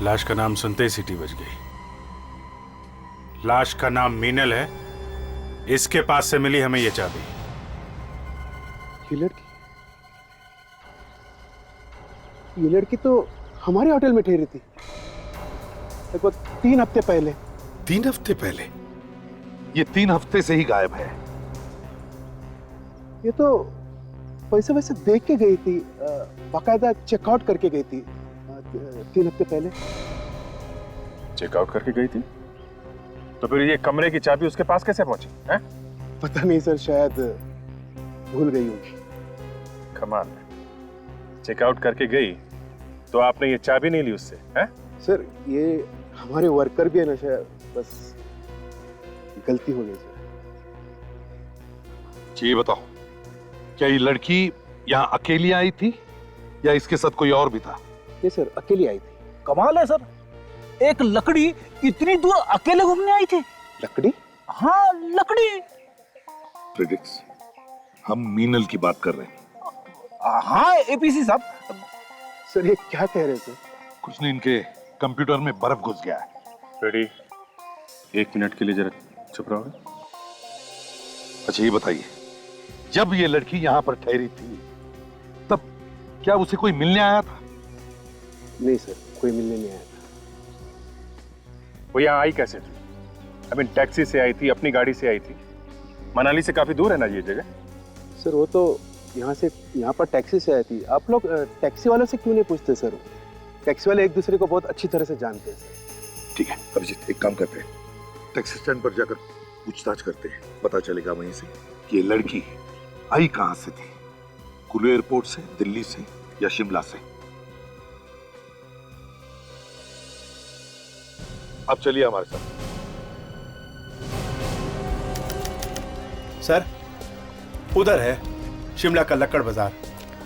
लाश का नाम सुनते ही सीटी बज गई। लाश का नाम मीनल है, इसके पास से मिली हमें ये चाबी। ये लड़की तो हमारे होटल में ठहरी थी लगभग 3 हफ्ते पहले। 3 हफ्ते पहले? ये 3 हफ्ते से ही गायब है। ये तो पैसे वैसे देख के गई थी, बाकायदा चेकआउट करके गई थी 3 हफ्ते पहले। चेकआउट करके गई थी? तो फिर ये कमरे की चाबी उसके पास कैसे पहुंची है? पता नहीं सर, शायद भूल गई होगी। कमाल है, चेकआउट करके गई तो आपने ये चाबी नहीं ली उससे? हैं? सर ये हमारे वर्कर भी है ना, शायद बस गलती हो गई सर। ये बताओ, क्या ये लड़की यहाँ अकेली आई थी या इसके साथ कोई और भी था? नहीं सर, अकेली आई थी। कमाल है सर, एक लकड़ी इतनी दूर अकेले घूमने आई थी। लकड़ी? हाँ लकड़ी। प्रेडिक्स, हम मीनल की बात कर रहे हैं। हाँ एपीसी साहब। सर ये क्या कह रहे थे? कुछ नहीं, इनके कंप्यूटर में बर्फ घुस गया है। फ्रेडी, 1 मिनट के लिए जरा चुप रहोगे? अच्छा ये बताइए, जब ये लड़की यहाँ पर ठहरी थी तब क्या उसे कोई मिलने आया था? नहीं सर, कोई मिलने नहीं आया था। वो यहाँ आई कैसे थी? आई मीन टैक्सी से आई थी, अपनी गाड़ी से आई थी? मनाली से काफी दूर है ना ये जगह? सर वो तो यहाँ पर टैक्सी से आई थी। आप लोग टैक्सी वालों से क्यों नहीं पूछते सर? टैक्सी वाले एक दूसरे को बहुत अच्छी तरह से जानते हैं सर। ठीक है अभिजीत, एक काम करते हैं, टैक्सी स्टैंड पर जाकर पूछताछ करते हैं, पता चलेगा वहीं से कि ये लड़की आई कहां से थी, कुल्लू एयरपोर्ट से, दिल्ली से या शिमला से। अब चलिए हमारे साथ। सर उधर है शिमला का लक्कड़ बाजार,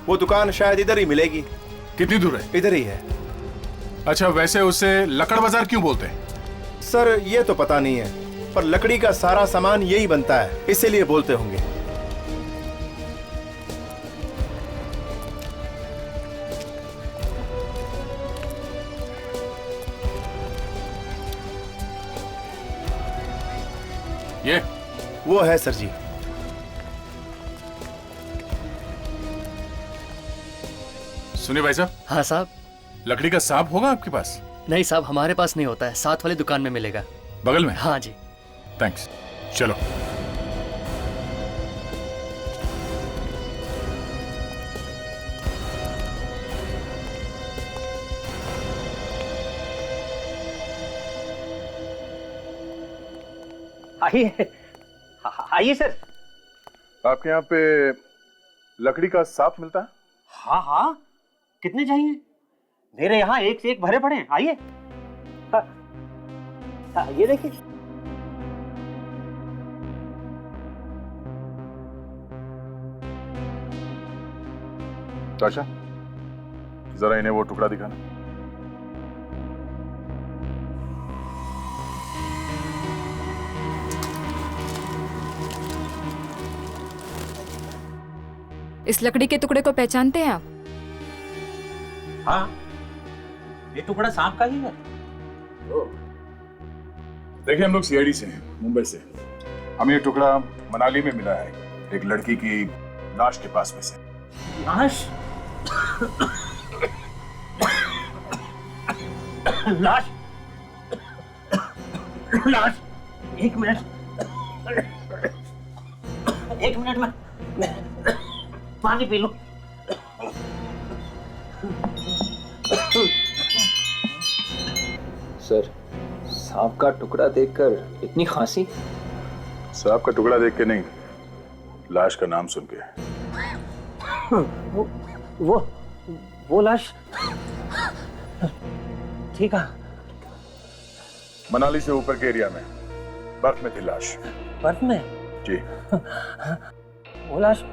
वो दुकान शायद इधर ही मिलेगी। कितनी दूर है? इधर ही है। अच्छा, वैसे उसे लकड़ बाजार क्यों बोलते हैं? सर ये तो पता नहीं है, पर लकड़ी का सारा सामान यही बनता है, इसीलिए बोलते होंगे। ये वो है सर जी। सुनिए भाई साहब। हाँ साहब। लकड़ी का सांप होगा आपके पास? नहीं साहब, हमारे पास नहीं होता है, साथ वाली दुकान में मिलेगा। बगल में? हाँ जी। थैंक्स, चलो। आइए आइए सर। आपके यहाँ पे लकड़ी का सांप मिलता है? हाँ हाँ, कितने चाहिए? मेरे यहाँ एक से एक भरे पड़े हैं। आइए। ये देखिए। ताशा, जरा इन्हें वो टुकड़ा दिखाना। इस लकड़ी के टुकड़े को पहचानते हैं आप? हाँ, ये टुकड़ा सांप का ही है। देखिए, हम लोग सीआईडी से हैं, मुंबई से। हमें ये टुकड़ा मनाली में मिला है, एक लड़की की लाश के पास में से। लाश? लाश? लाश? एक मिनट में पानी पी लूं। सर, सांप का टुकड़ा देखकर इतनी खांसी? सांप का टुकड़ा देख के नहीं, लाश का नाम सुन के। वो लाश ठीक है। मनाली से ऊपर के एरिया में बर्फ में थी लाश। बर्फ में? जी। वो लाश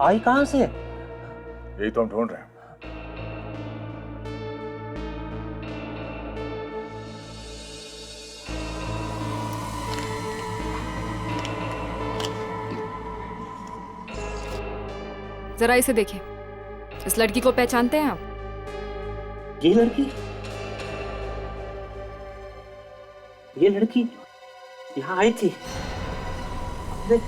आई कहां से? यही तो हम ढूंढ रहे हैं। जरा इसे देखिए, इस लड़की को पहचानते हैं आप? ये लड़की यहाँ आई थी अपने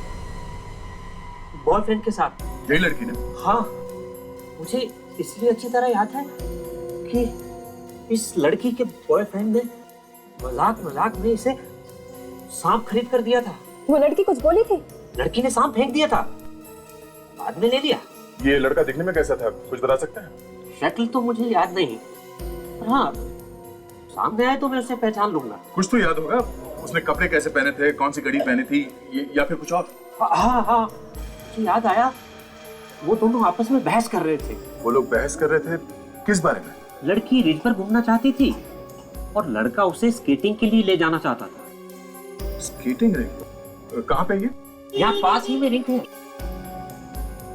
बॉयफ्रेंड के साथ। यही लड़की ने? हाँ, मुझे इसलिए अच्छी तरह याद है कि इस लड़की के बॉयफ्रेंड ने मजाक में इसे सांप खरीद कर दिया था। वो लड़की कुछ बोली थी? लड़की ने सांप फेंक दिया था, बाद में ले लिया। ये लड़का दिखने में कैसा था, कुछ बता सकते हैं? शक्ल तो मुझे याद नहीं, हाँ सामने आए तो मैं उसे पहचान लूंगा। कुछ तो याद होगा, उसने कपड़े कैसे पहने थे, कौन सी घड़ी पहनी थी, या फिर कुछ और? हाँ, मुझे याद आया, वो दोनों आपस में बहस कर रहे थे। वो लोग बहस कर रहे थे किस बारे में? लड़की रिज पर घूमना चाहती थी और लड़का उसे स्केटिंग के लिए ले जाना चाहता था। Skating ring? कहाँ पे ये? यहाँ पास ही में रिंग है।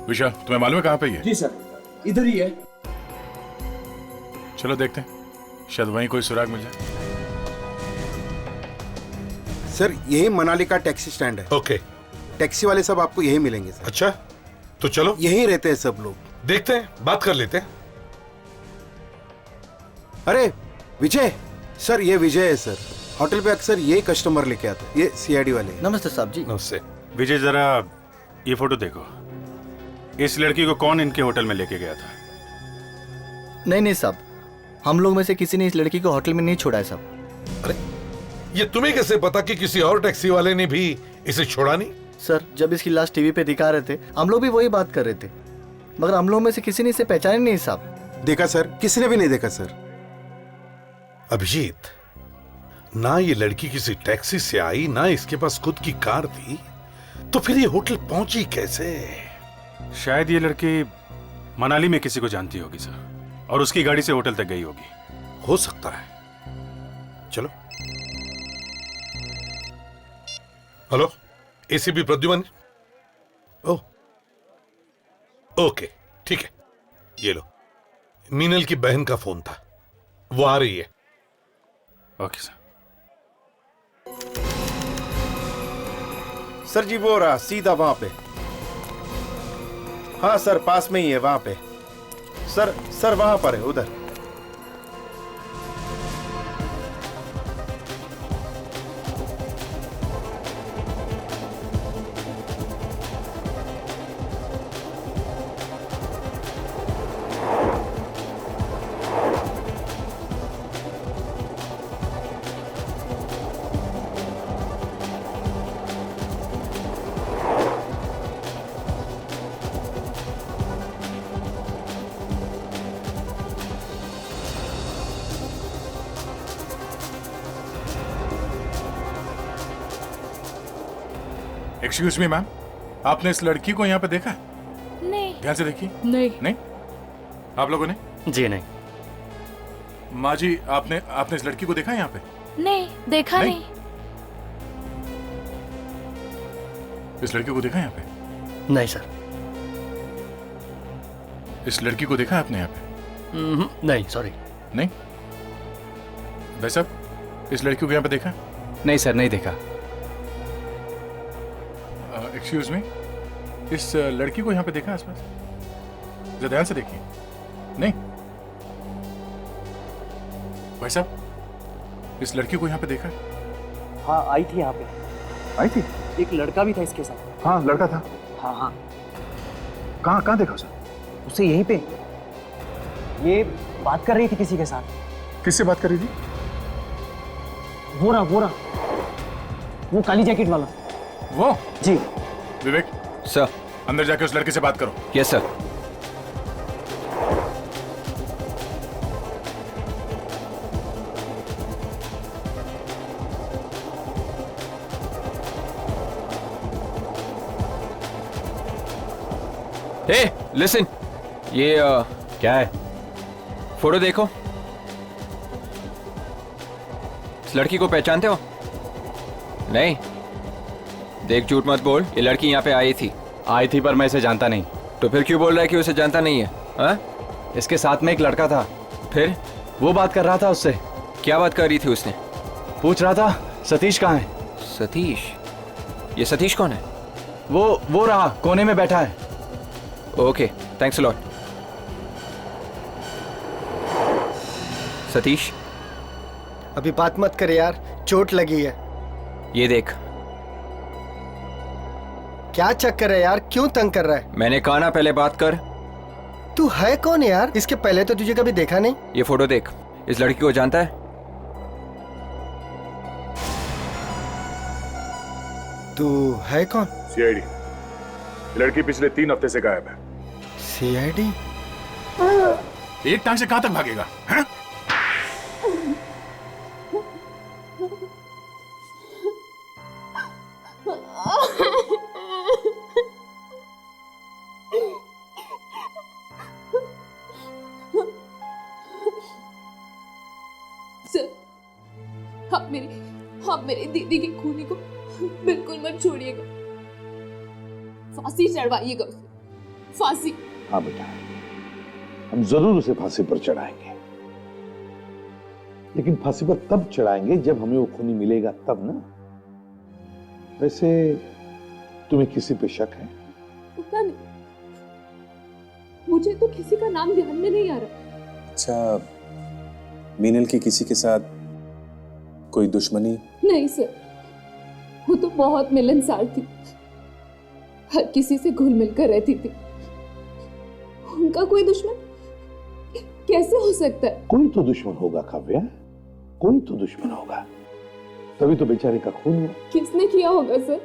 विशा, तुम्हें मालूम है कहाँ पे ये? जी सर, इधर ही है। चलो देखते हैं, शायद वहीं कोई सुराग मिल जाए। सर यही मनाली का टैक्सी स्टैंड है। ओके। टैक्सी वाले सब आपको यही मिलेंगे सर। अच्छा, तो चलो यही रहते हैं सब लोग। देखते हैं, बात कर लेते हैं। अरे विजय सर, ये विजय है सर। होटल पे अक्सर ये कस्टमर लेके आते हैं, ये सीआईडी वाले। नमस्ते साहब जी। नमस्ते। विजय, जरा ये फोटो देखो। इस लड़की को कौन इनके होटल में लेके गया था? नहीं साहब, हम लोग में से किसी ने इस लड़की को होटल में नहीं छोड़ा है साहब। अरे ये तुम्हें कैसे पता कि किसी और टैक्सी वाले ने भी इसे छोड़ा नहीं? सर, जब इसकी लाश टीवी पे दिखा रहे थे हम लोग भी वही बात कर रहे थे, मगर हम लोग में से किसी ने इसे पहचाने नहीं साहब। देखा सर, किसी ने भी नहीं देखा सर। अभिजीत, ना ये लड़की किसी टैक्सी से आई, ना इसके पास खुद की कार थी, तो फिर ये होटल पहुंची कैसे? शायद ये लड़की मनाली में किसी को जानती होगी सर, और उसकी गाड़ी से होटल तक गई होगी। हो सकता है। चलो। Hello, ACP Pradyuman. Oh, okay, ठीक है। ये लो, मीनल की बहन का फोन था, वो आ रही है। Okay sir. सर जी वो रहा सीधा वहां पे। हाँ सर, पास में ही है वहां पे। सर वहां पर है, उधर। एक्सक्यूज मी मैम, आपने इस लड़की को यहाँ पे देखा है? नहीं। ध्यान से देखिए। नहीं। आप लोगों ने? जी नहीं। माँ जी, आपने इस लड़की को देखा है यहाँ पे? नहीं, देखा नहीं। इस लड़की को देखा है यहाँ पे? नहीं सर। इस लड़की को देखा है आपने यहाँ पे? नहीं, सॉरी। नहीं? भाई साहब, इस लड़की को यहाँ पे देखा? नहीं सर, नहीं देखा। एक्सक्यूज मी, इस लड़की को यहाँ पे देखा आसपास? जरा ध्यान से देखिए। नहीं? भाई साहब, इस लड़की को यहाँ पे देखा? हाँ, आई थी यहाँ पे। आई थी? एक लड़का भी था इसके साथ। हाँ, लड़का था। हाँ। कहाँ देखा उसे? उसे यहीं पे, ये बात कर रही थी किसी के साथ। किससे बात कर रही थी? वो रहा, वो काली जैकेट वाला। वो? जी। विवेक सर, अंदर जाके उस लड़के से बात करो। Yes sir. हे लिसन, ये क्या है? फोटो देखो। इस लड़की को पहचानते हो? नहीं? देख, झूठ मत बोल, ये लड़की यहाँ पे आई थी पर मैं इसे जानता नहीं। तो फिर क्यों बोल रहा है कि उसे जानता नहीं है? हा? इसके साथ में एक लड़का था। फिर वो बात कर रहा था उससे। क्या बात कर रही थी उसने? पूछ रहा था सतीश कहाँ है। सतीश? ये सतीश कौन है? वो रहा, कोने में बैठा है। Okay, thanks a lot. Satish, अभी बात मत कर यार, चोट लगी है। ये देख। क्या चक्कर है यार, क्यों तंग कर रहा है? मैंने कहा ना पहले बात कर। तू है कौन यार? इसके पहले तो तुझे कभी देखा नहीं। ये फोटो देख, इस लड़की को जानता है? तू है कौन? सीआईडी। लड़की पिछले 3 हफ्ते से गायब है। सीआईडी? एक टांग से कहां तक भागेगा? है? सर, आप मेरी दीदी की खूनी को बिल्कुल मत छोड़िएगा। फांसी चढ़वाइएगा उसे, फांसी। हाँ बेटा, हम जरूर उसे फांसी पर चढ़ाएंगे, लेकिन फांसी पर तब चढ़ाएंगे जब हमें वो खूनी मिलेगा, तब ना। वैसे तुम्हें किसी पे शक है? पता नहीं, मुझे तो किसी का नाम ध्यान में नहीं आ रहा। अच्छा, मीनल की किसी के साथ कोई दुश्मनी? नहीं सर, वो तो बहुत मिलनसार थी, हर किसी से घुल मिलकर रहती थी। उनका कोई दुश्मन कैसे हो सकता है? कोई तो दुश्मन होगा काव्या, कोई तो दुश्मन होगा, तभी तो बेचारे का खून हुआ। किसने किया होगा सर?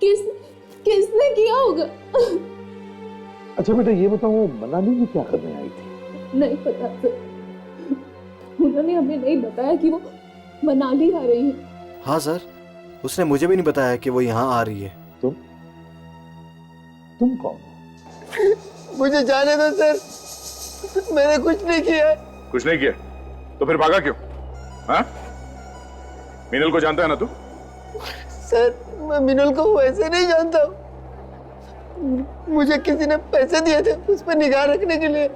किसने किया होगा? अच्छा बेटा ये बताओ, मनाली में क्या करने आई थी? नहीं पता सर, उन्होंने हमें नहीं बताया कि वो मनाली आ रही है। हाँ सर, उसने मुझे भी नहीं बताया कि वो यहाँ आ रही है। तुम कौन? मुझे जाने दो सर, मैंने कुछ नहीं किया। कुछ नहीं किया तो फिर भागा क्यों? हाँ? मीनल को जानता है ना तू? सर मैं मिनल को वैसे नहीं जानता, मुझे किसी ने पैसे दिए थे उस पर निगाह रखने के लिए।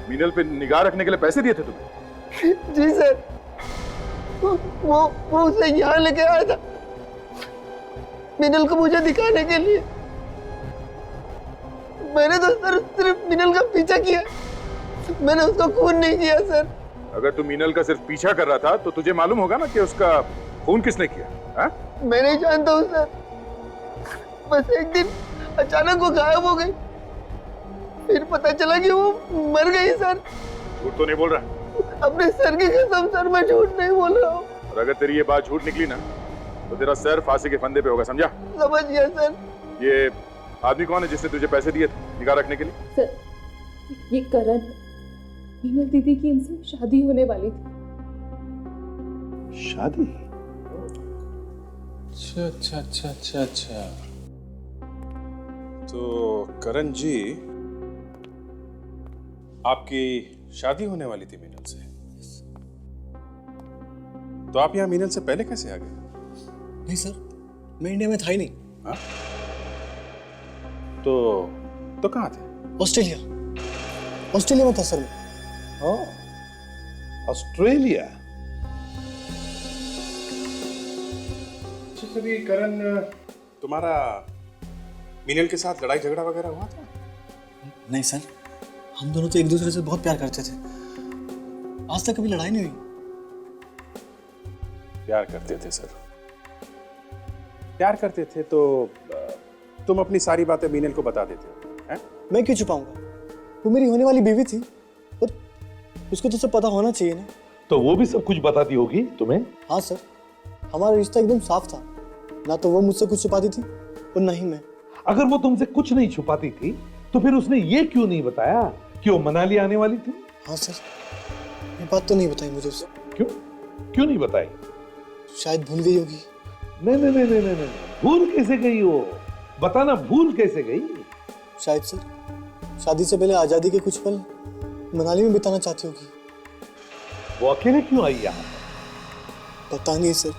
मीनल पे निगाह रखने के लिए पैसे दिए थे तुम्हें? जी सर, वो उसे यहाँ लेके आया था मिनल को मुझे दिखाने के लिए। मैंने तो सर सिर्फ मिनल का पीछा किया, मैंने उसका खून नहीं किया सर। अगर तू मीनल का सिर्फ पीछा कर रहा था तो तुझे मालूम होगा ना कि उसका खून किसने किया? हाँ? मैं नहीं जानता हूँ सर, बस एक दिन अचानक वो गायब हो गई, फिर पता चला कि वो मर गई सर। झूठ तो नहीं बोल रहा? अपने सर की कसम सर, मैं झूठ नहीं बोल रहा हूँ। और अगर तेरी ये बात झूठ निकली ना तो तेरा सर फांसी के फंदे पे होगा, समझा? समझ गया सर। ये आदमी कौन है जिसने तुझे पैसे दिए थे निगाह रखने के लिए? सर ये करण है, मीनल दीदी की इनसे शादी होने वाली थी। शादी? अच्छा। तो करण जी, आपकी शादी होने वाली थी मीनल से, तो आप यहाँ मीनल से पहले कैसे आ गए? नहीं सर, मैं इंडिया में था ही नहीं। हाँ? तो कहाँ थे? ऑस्ट्रेलिया में था सर मैं। ऑस्ट्रेलिया? कभी करण तुम्हारा मीनल के साथ लड़ाई झगड़ा वगैरह हुआ था? नहीं सर, हम दोनों तो एक दूसरे से बहुत प्यार करते थे, आज तक कभी लड़ाई नहीं हुई। प्यार करते थे सर, प्यार करते थे तो तुम अपनी सारी बातें मीनल को बता देते हैं? मैं क्यों छुपाऊंगा, वो मेरी होने वाली बीवी थी और उसको तो सब पता होना चाहिए ना। तो वो भी सब कुछ बताती होगी तुम्हें? हाँ सर, हमारा रिश्ता एकदम साफ था, ना तो वो मुझसे कुछ छुपाती थी और ना ही मैं। अगर वो तुमसे कुछ नहीं छुपाती थी तो फिर उसने ये क्यों नहीं बताया कि वो मनाली आने वाली थी? हाँ सर, ये बात तो नहीं बताई मुझे उससे। क्यों नहीं बताई? शायद भूल गई होगी। नहीं, भूल कैसे गई वो? बताना, भूल कैसे गई? शायद सर, शादी से पहले आजादी के कुछ पल मनाली में बिताना चाहती होगी। वो अकेले क्यों आई यहाँ? पता नहीं सर,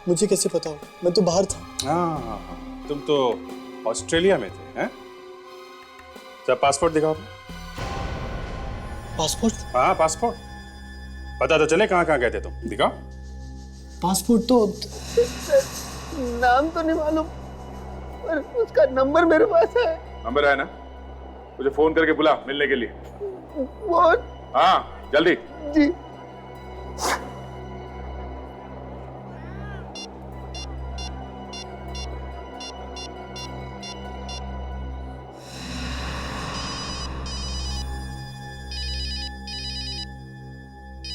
मुझे कैसे पता हो, मैं तो बाहर था। हाँ, तुम तो ऑस्ट्रेलिया में थे, हैं? जब पासपोर्ट दिखाओ। पासपोर्ट? हाँ पासपोर्ट, पता तो चले कहाँ गए थे तुम, दिखाओ। पासपोर्ट तो नाम तो नहीं मालूम, पर उसका नंबर मेरे पास है। नंबर है ना? मुझे फोन करके बुला मिलने के लिए। फोन? हाँ जल्दी। जी।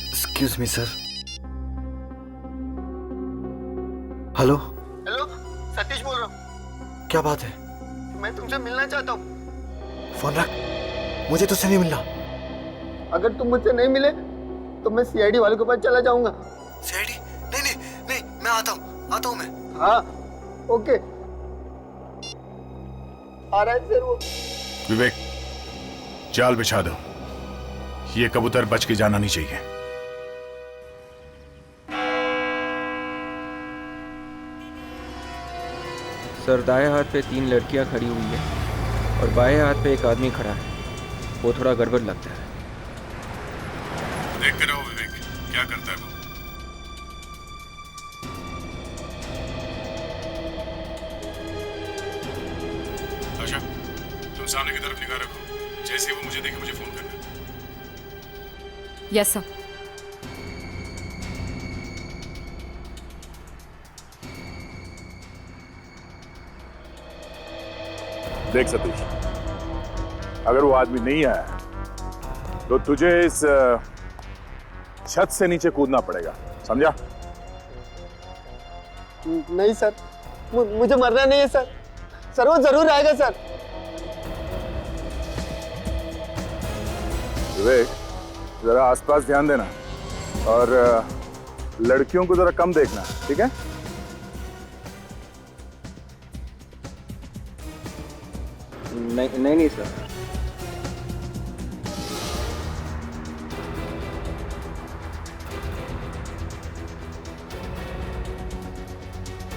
Excuse me sir. Hello Satish बोल रहा हूँ। क्या बात है? मैं तुमसे मिलना चाहता हूँ। फोन रख, मुझे तुझसे नहीं मिलना। अगर तुम मुझसे नहीं मिले तो मैं सीआईडी वाले के पास चला जाऊंगा। सीआईडी? नहीं, मैं आता हूँ मैं। हाँ ओके, आ रहा है सर वो। विवेक, जाल बिछा दो, ये कबूतर बच के जाना नहीं चाहिए। सर दाएं हाथ पे 3 लड़कियां खड़ी हुई है और बाएं हाथ पे एक आदमी खड़ा है, वो थोड़ा गड़बड़ लगता है। देखते रहो विवेक, क्या करता है वो। आशा, तुम सामने की तरफ निगाह रखो, जैसे ही वो मुझे देखे मुझे फोन करना। Yes sir. देख सतीश, अगर वो आदमी नहीं आया तो तुझे इस छत से नीचे कूदना पड़ेगा, समझा? नहीं सर, मुझे मरना नहीं है सर। सर वो जरूर आएगा सर। विवेक, जरा आसपास ध्यान देना और लड़कियों को जरा कम देखना, ठीक है? नहीं सर।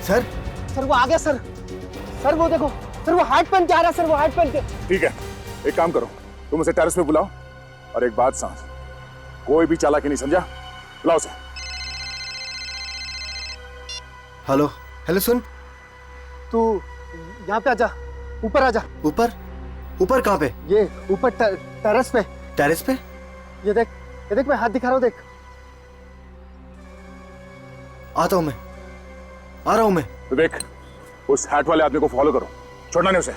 सर वो आ गया सर। सर वो देखो, सर वो हार्ट पहन के आ रहा है सर, वो हार्ट पहन के। ठीक है, एक काम करो, तुम उसे टेरेस पे बुलाओ और एक बात समझ, कोई भी चालाकी नहीं, समझा? बुलाओ उसे। हेलो हेलो, सुन, तू यहाँ पे आजा, ऊपर आजा। ऊपर? ऊपर कहाँ पे? ये ऊपर टेरेस पे। टेरेस पे? ये देख मैं हाथ दिखा रहा हूँ, देख। आता हूँ मैं, आ रहा हूँ मैं। विवेक, उस हैट वाले आदमी को फॉलो करो, छोड़ना नहीं उसे।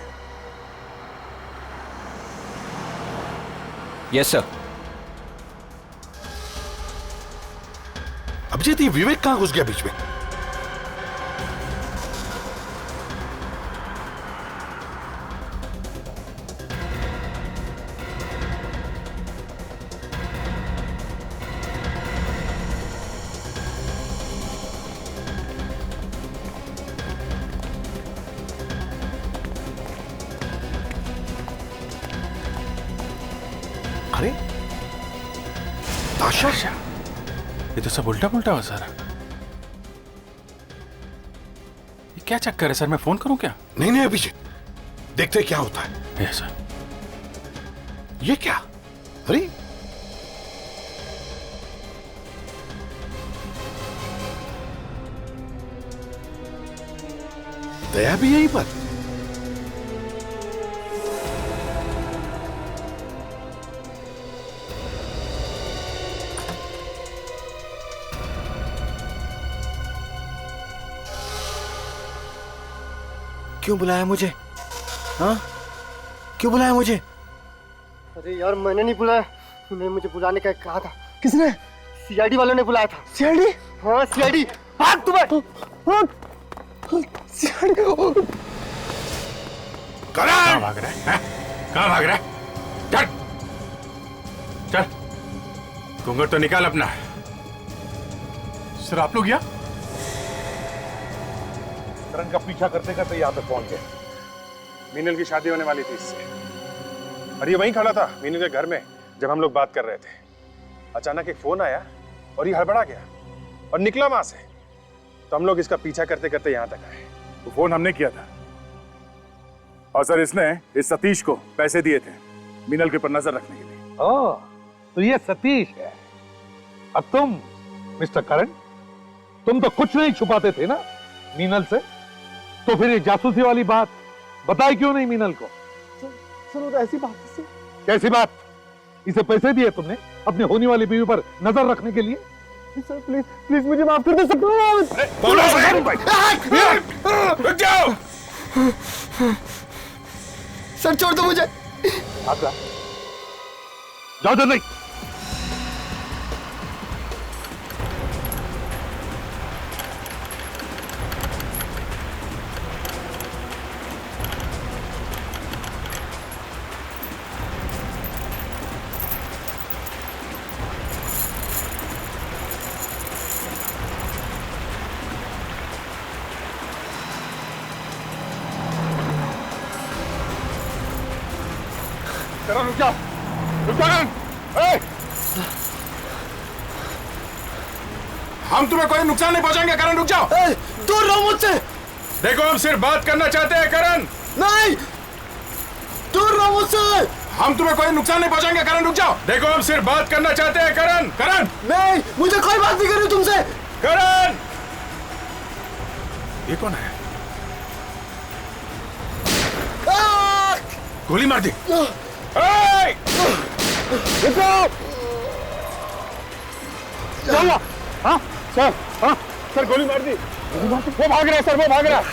Yes sir. अभिजीत, ये विवेक कहाँ घुस गया बीच में? अरे ताशा, ये तो सब उल्टा पुल्टा हो सारा। ये क्या चक्कर है सर? मैं फोन करूं क्या? नहीं अभिजीत, देखते क्या होता है। Yes sir. ये क्या? अरे दया भी यहीं पर। क्यों बुलाया मुझे? हाँ, क्यों बुलाया मुझे? अरे यार, मैंने नहीं बुलाया, तूने मुझे बुलाने का कहा था। किसने? सीआईडी वालों ने बुलाया था। सीआईडी? हाँ सीआईडी। भाग तू, भाग। सीआईडी। कहाँ भाग रहा है? कहाँ भाग रहा है? चल चल, घूंघट तो निकाल अपना। सर, आप लोग यहाँ? करण का पीछा करते करते यहाँ पे पहुंच गए। मीनल की शादी होने वाली थी इससे, और ये वहीं खड़ा था मीनल के घर में जब हम लोग बात कर रहे थे। अचानक एक फोन आया और ये हड़बड़ा गया और निकला वहां से। तो हम लोग इसका पीछा करते करते यहाँ तक आए। वो फोन हमने किया था और सर इसने इस सतीश को पैसे दिए थे मीनल के ऊपर नजर रखने के लिए। ओह, तो ये सतीश है। अब तुम मिस्टर करण, तुम तो कुछ नहीं छुपाते थे ना मीनल से, तो फिर ये जासूसी वाली बात बताई क्यों नहीं मीनल को? सर वो तो ऐसी बात है। कैसी बात? इसे पैसे दिए तुमने अपने होने वाली बीवी पर नजर रखने के लिए? सर प्लीज प्लीज मुझे माफ कर दो सर। रुक जाओ। सर छोड़ दो मुझे। जाओ तो नहीं। करण रुक जाओ, रुक जाओ करण। हम तुम्हें कोई नुकसान नहीं पहुंचाएंगे करण, रुक जाओ। दूर रहो मुझसे। देखो, हम सिर्फ बात करना चाहते हैं करण। नहीं, दूर रहो मुझसे। हम तुम्हें कोई नुकसान नहीं पहुंचाएंगे करण, रुक जाओ। देखो, हम सिर्फ बात करना चाहते हैं करण। करण नहीं, मुझे कोई बात नहीं करनी तुमसे। करण, ये कौन है? गोली मार दी। क्या हुआ? हाँ सर, हाँ सर गोली मार दी। वो भाग रहा है सर, वो भाग रहा है।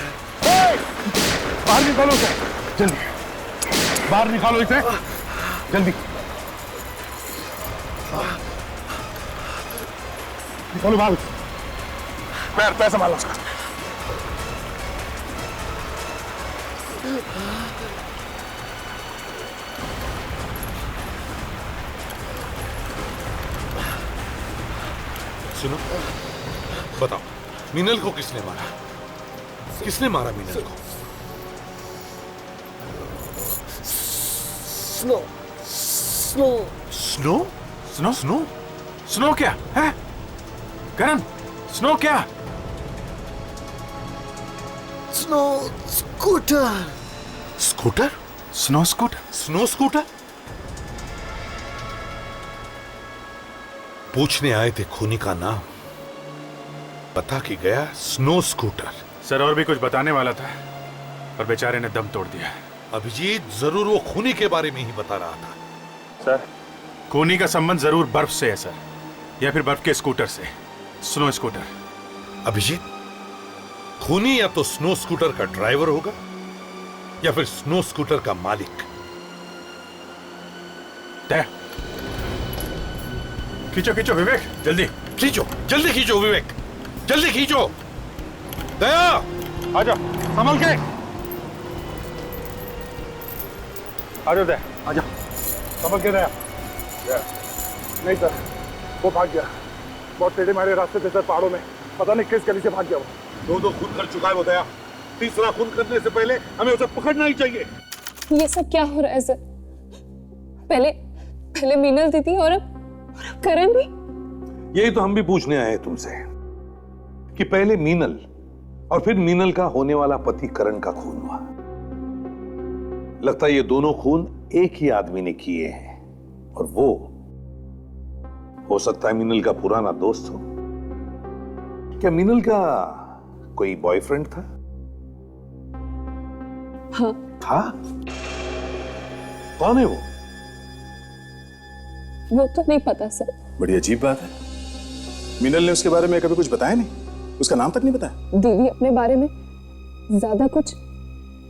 बाहर निकालो उसे, जल्दी बाहर निकालो इसे, जल्दी निकालो बाहर। पैर संभालो उसका। सुनो, बताओ मीनल को किसने मारा? किसने मारा मीनल को? Snow snow snow snow snow snow क्या है? करण, स्नो क्या? Snow scooter. Scooter? Snow scooter? Snow scooter? पूछने आए थे खूनी का नाम, बता के गया स्नो स्कूटर। सर और भी कुछ बताने वाला था पर बेचारे ने दम तोड़ दिया। अभिजीत जरूर वो खूनी के बारे में ही बता रहा था। सर खूनी का संबंध जरूर बर्फ से है सर, या फिर बर्फ के स्कूटर से, स्नो स्कूटर। अभिजीत, खूनी या तो स्नो स्कूटर का ड्राइवर होगा या फिर स्नो स्कूटर का मालिक। तय खींचो खींचो विवेक, जल्दी खींचो, जल्दी खींचो विवेक, जल्दी खींचो। दया आजा, संभल के आजा। दया आजा, संभल के दया। नहीं सर, वो भाग गया। बहुत टेढ़े मारे रास्ते थे सर, पहाड़ों में। पता नहीं किस गली से भाग गया वो। दो खून कर चुका है वो दया। तीसरा खून करने से पहले हमें उसे पकड़ना ही चाहिए। ये सब क्या हो रहा है सर? पहले मीनल दीदी और अब करण भी। यही तो हम भी पूछने आए हैं तुमसे कि पहले मीनल और फिर मीनल का होने वाला पति करण का खून हुआ। लगता है ये दोनों खून एक ही आदमी ने किए हैं, और वो हो सकता है मीनल का पुराना दोस्त हो। क्या मीनल का कोई बॉयफ्रेंड था? हाँ। था? कौन है वो? वो तो नहीं पता सर। बड़ी अजीब बात है, मीनल ने उसके बारे में कभी कुछ बताया नहीं, उसका नाम तक नहीं बताया। दीदी अपने बारे में ज्यादा कुछ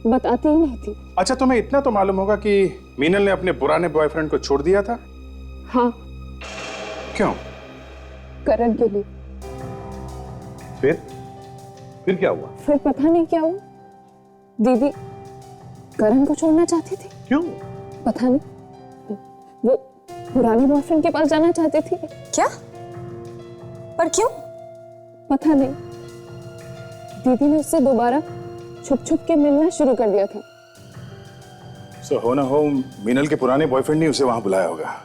बताती ही नहीं थी। अच्छा, तुम्हें इतना तो मालूम होगा कि मीनल ने अपने पुराने बॉयफ्रेंड को छोड़ दिया था? हाँ। क्यों? करण के लिए। फिर क्या हुआ? फिर पता नहीं क्या हुआ, दीदी करण को छोड़ना चाहती थी। क्यों? पता नहीं, वो पुराने बॉयफ्रेंड के पास जाना चाहती थी। क्या? पर क्यों? पता नहीं, दीदी ने उससे दोबारा छुप छुप के मिलना शुरू कर दिया था। सो हो ना हो मीनल के पुराने बॉयफ्रेंड ने उसे वहां बुलाया होगा।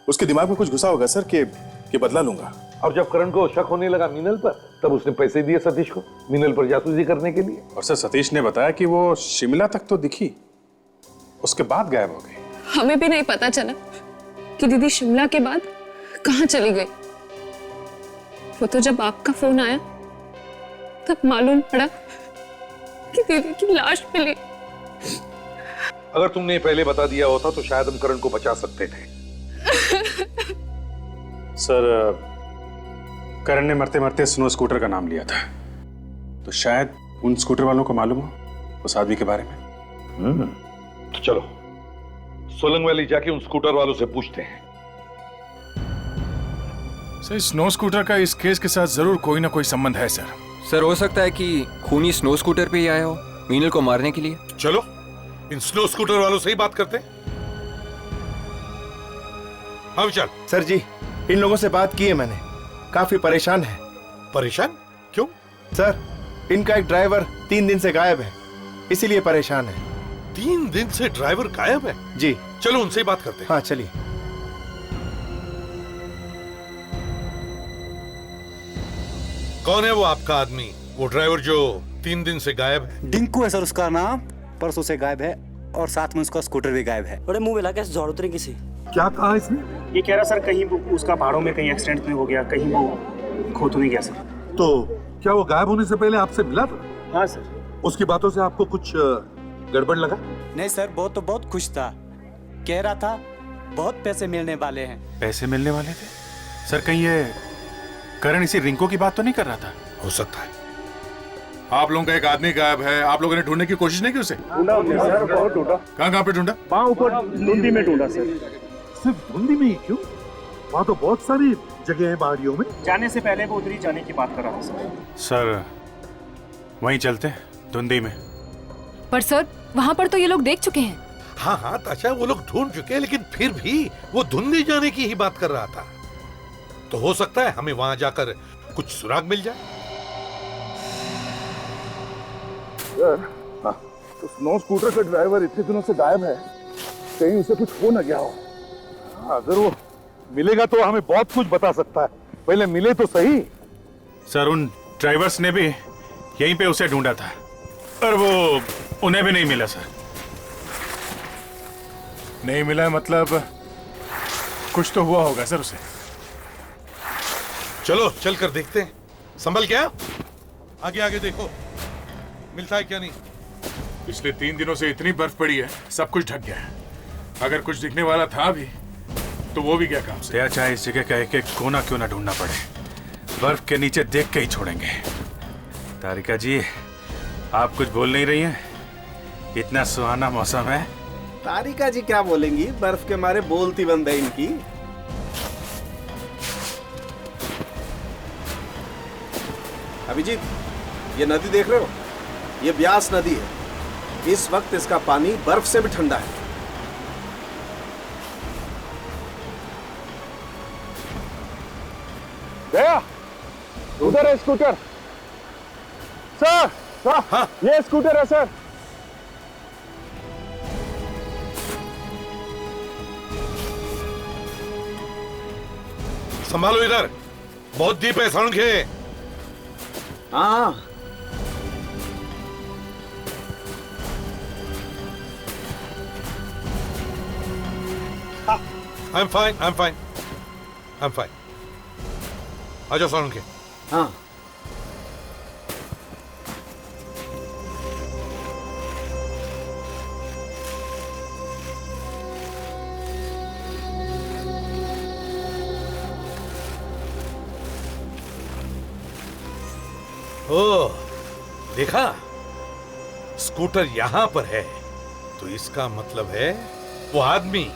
उसके दिमाग में कुछ घुसा होगा सर कि बदला लूंगा। और जब करण को शक होने लगा मीनल पर, तब उसने पैसे दिए सतीश को मीनल पर जासूसी करने के लिए। और सर सतीश ने बताया कि वो शिमला तक तो दिखी, उसके बाद गायब हो गई। हमें भी नहीं पता चला कि दीदी शिमला के बाद कहाँ चली गई। वो तो जब आपका फोन आया तब मालूम पड़ा कि दीदी की लाश मिली। अगर तुमने पहले बता दिया होता तो शायद हम करण को बचा सकते थे। सर करण ने मरते मरते स्नो स्कूटर का नाम लिया था, तो शायद उन स्कूटर वालों को मालूम हो उस आदमी के बारे में। तो चलो सोलंग वैली जाके उन स्कूटर वालों से पूछते हैं। सर स्नो स्कूटर का इस केस के साथ जरूर कोई ना कोई संबंध है सर। सर हो सकता है कि खूनी स्नो स्कूटर पे ही आया हो मीनल को मारने के लिए। चलो इन स्नो स्कूटर वालों से ही बात करते हैं। हाँ विशाल। सर जी, इन लोगों से बात की है मैंने, काफी परेशान है। परेशान? क्यों? सर इनका एक ड्राइवर 3 दिन से गायब है, इसीलिए परेशान है। 3 दिन से ड्राइवर गायब है? जी। चलो उनसे ही बात करते हैं। हाँ चलिए। कौन है वो आपका आदमी, वो ड्राइवर जो 3 दिन से गायब है? डिंकू है सर उसका नाम, परसों से गायब है और साथ में उसका स्कूटर भी गायब है। बड़े मुंह मिला के जोड़ उतरे किसी। क्या कहा इसने? ये कह रहा सर कहीं उसका पहाड़ों में कहीं एक्सीडेंट में हो गया, कहीं वो खो तो नहीं गया सर। तो क्या वो गायब होने से पहले आपसे मिला था? हाँ सर। उसकी बातों से आपको कुछ गड़बड़ लगा? नहीं सर, वो तो बहुत खुश था, कह रहा था बहुत पैसे मिलने वाले हैं। पैसे मिलने वाले थे? सर कहीं ये करण इसी रिंको की बात तो नहीं कर रहा था? हो सकता है। आप लोगों का एक आदमी गायब है, आप लोगों ने ढूंढने की कोशिश नहीं की उसे? ढूंढा हमने सर, बहुत ढूंढा। कहाँ पे ढूंढा? वहाँ ऊपर धुंधी में ढूंढा सर। सिर्फ धुंधी में ही क्यों? वहाँ तो बहुत सारी जगह है पहाड़ियों में। जाने से पहले वो उधर ही जाने की बात कर रहा था सर। सर वहीं चलते हैं, धुंधी में। पर सर वहाँ पर तो ये लोग देख चुके हैं। हाँ हाँ ताशा, वो लोग ढूंढ चुके हैं, लेकिन फिर भी वो धुंधी जाने की ही बात कर रहा था। तो हो सकता है हमें वहां जाकर कुछ सुराग मिल जाए। सर, तो स्नो स्कूटर का ड्राइवर इतने दिनों से गायब है, कहीं उसे कुछ हो ना गया हो। अगर वो मिलेगा तो हमें बहुत कुछ बता सकता है। पहले मिले तो सही। सर उन ड्राइवर्स ने भी यहीं पे उसे ढूंढा था और वो उन्हें भी नहीं मिला सर। नहीं मिला मतलब कुछ तो हुआ होगा सर उसे। चलो चल कर देखते हैं। संभल क्या, आगे आगे देखो मिलता है क्या नहीं। पिछले 3 दिनों से इतनी बर्फ पड़ी है, सब कुछ ढक गया है। अगर कुछ दिखने वाला था भी तो वो भी गया काम से। या चाहे इस जगह का एक एक कोना क्यों ना ढूंढना पड़े, बर्फ के नीचे देख के ही छोड़ेंगे। तारिका जी आप कुछ बोल नहीं रही हैं? इतना सुहाना मौसम है। तारिका जी क्या बोलेंगी, बर्फ के मारे बोलती बंद है इनकी। अभिजीत, ये नदी देख रहे हो? ये ब्यास नदी है। इस वक्त इसका पानी बर्फ से भी ठंडा है। गया उधर है स्कूटर। सर सर, हाँ? ये स्कूटर है सर। संभालो इधर, बहुत डीप है सड़क है। हाँ I'm fine, I'm fine, I'm fine. आ जाओ सड़क के। हाँ ओह, देखा? स्कूटर यहां पर है, तो इसका मतलब है वो आदमी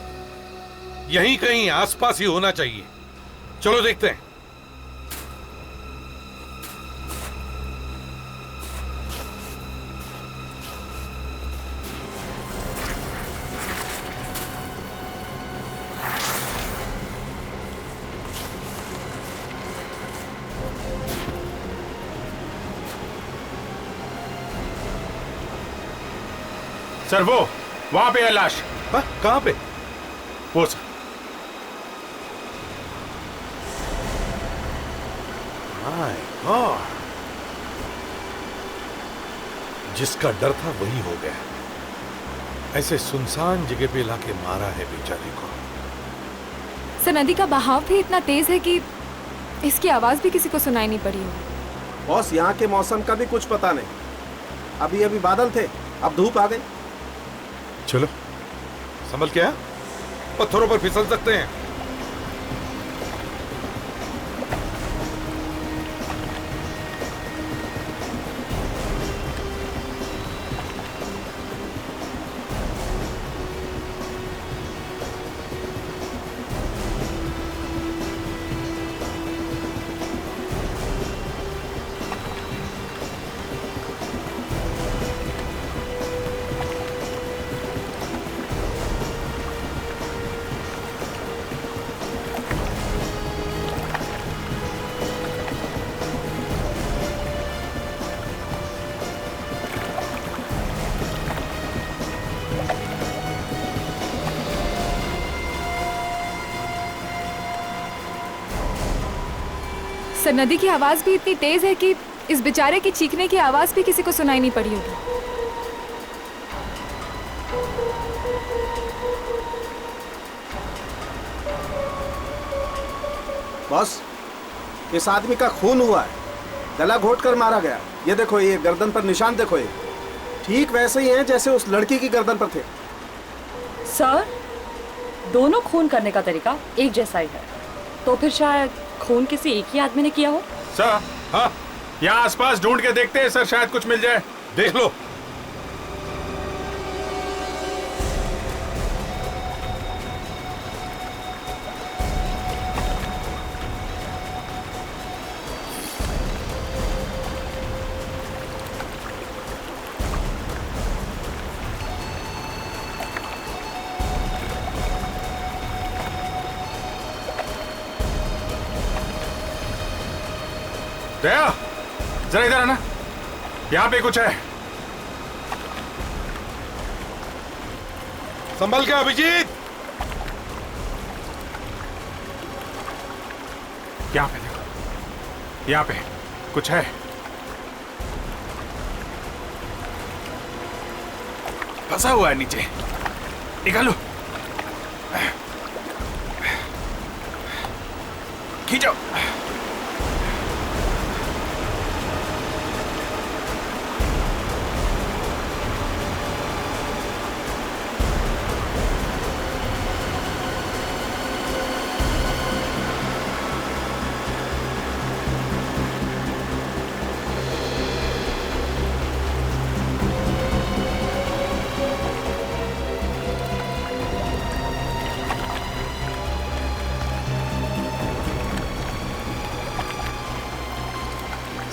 यहीं कहीं आसपास ही होना चाहिए। चलो देखते हैं। सर वो वहां पे है लाश। कहां पे? वो सर। माय गॉड, जिसका डर था वही हो गया। ऐसे सुनसान जगह पे लाके मारा है बेचारे को। सर नदी का बहाव भी इतना तेज है कि इसकी आवाज भी किसी को सुनाई नहीं पड़ी होगी। बॉस, यहाँ के मौसम का भी कुछ पता नहीं। अभी अभी बादल थे, अब धूप आ गई। चलो संभल क्या, पत्थरों पर फिसल सकते हैं। सर नदी की आवाज भी इतनी तेज है कि इस बेचारे की चीखने की आवाज भी किसी को सुनाई नहीं पड़ी होगी। बॉस, इस आदमी का खून हुआ है, गला घोट कर मारा गया। ये देखो, ये गर्दन पर निशान देखो, ये ठीक वैसे ही हैं जैसे उस लड़की की गर्दन पर थे। सर, दोनों खून करने का तरीका एक जैसा ही है, तो फिर शायद खून किसी एक ही आदमी ने किया हो? सर, हाँ, यहाँ आसपास ढूंढ के देखते हैं सर, शायद कुछ मिल जाए। देख लो। दया, जरा इधर आना, यहाँ पे कुछ है। संभल के अभिजीत। यहाँ पे देखो, यहाँ पे कुछ है। फंसा हुआ है नीचे, निकालो, खींचो।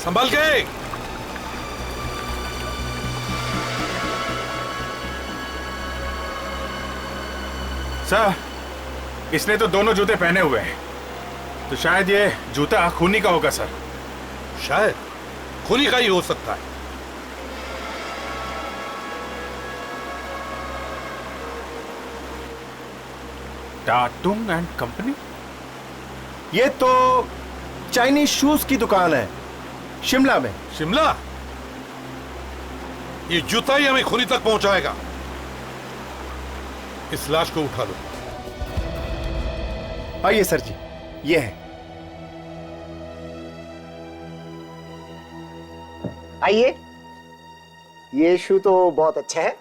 संभल के। सर, इसने तो दोनों जूते पहने हुए हैं, तो शायद ये जूता खूनी का होगा सर। शायद खूनी का ही हो सकता है। टाटुंग एंड कंपनी? ये तो चाइनीज शूज की दुकान है, शिमला में। शिमला? ये जूता ही हमें खूनी तक पहुंचाएगा। इस लाश को उठा लो। आइए सर जी, ये है। आइए, ये शू तो बहुत अच्छा है।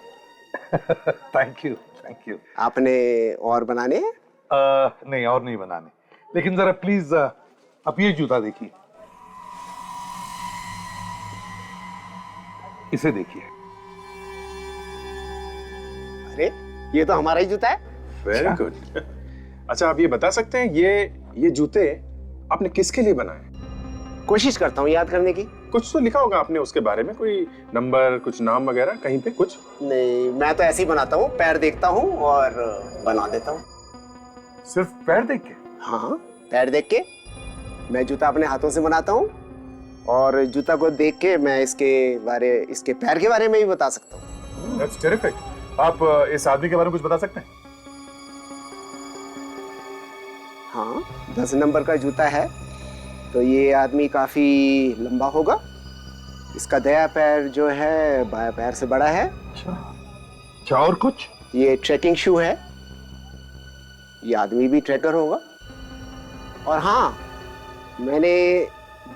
Thank you, thank you. आपने और बनाने हैं? नहीं, और नहीं बनाने, लेकिन जरा प्लीज आप ये जूता देखिए, इसे देखिए। अरे, ये तो हमारा ही जूता है। Very good. अच्छा, आप ये बता सकते हैं ये जूते आपने किसके लिए बनाए? कोशिश करता हूँ याद करने की। कुछ तो लिखा होगा आपने उसके बारे में, कोई नंबर, कुछ नाम वगैरह कहीं पे कुछ? नहीं, मैं तो ऐसे ही बनाता हूँ, पैर देखता हूँ और बना देता हूँ। सिर्फ पैर देख के? हाँ, पैर देख के मैं जूता अपने हाथों से बनाता हूँ, और जूता को देख के मैं इसके पैर के बारे में भी बता सकता हूँ। That's terrific. आप इस आदमी के बारे में कुछ बता सकते हैं? हाँ, 10 नंबर का जूता है, तो ये आदमी काफी लंबा होगा। इसका दायां पैर जो है बायां पैर से बड़ा है। अच्छा, और कुछ? ये ट्रैकिंग शू है, ये आदमी भी ट्रैकर होगा। और हाँ, मैंने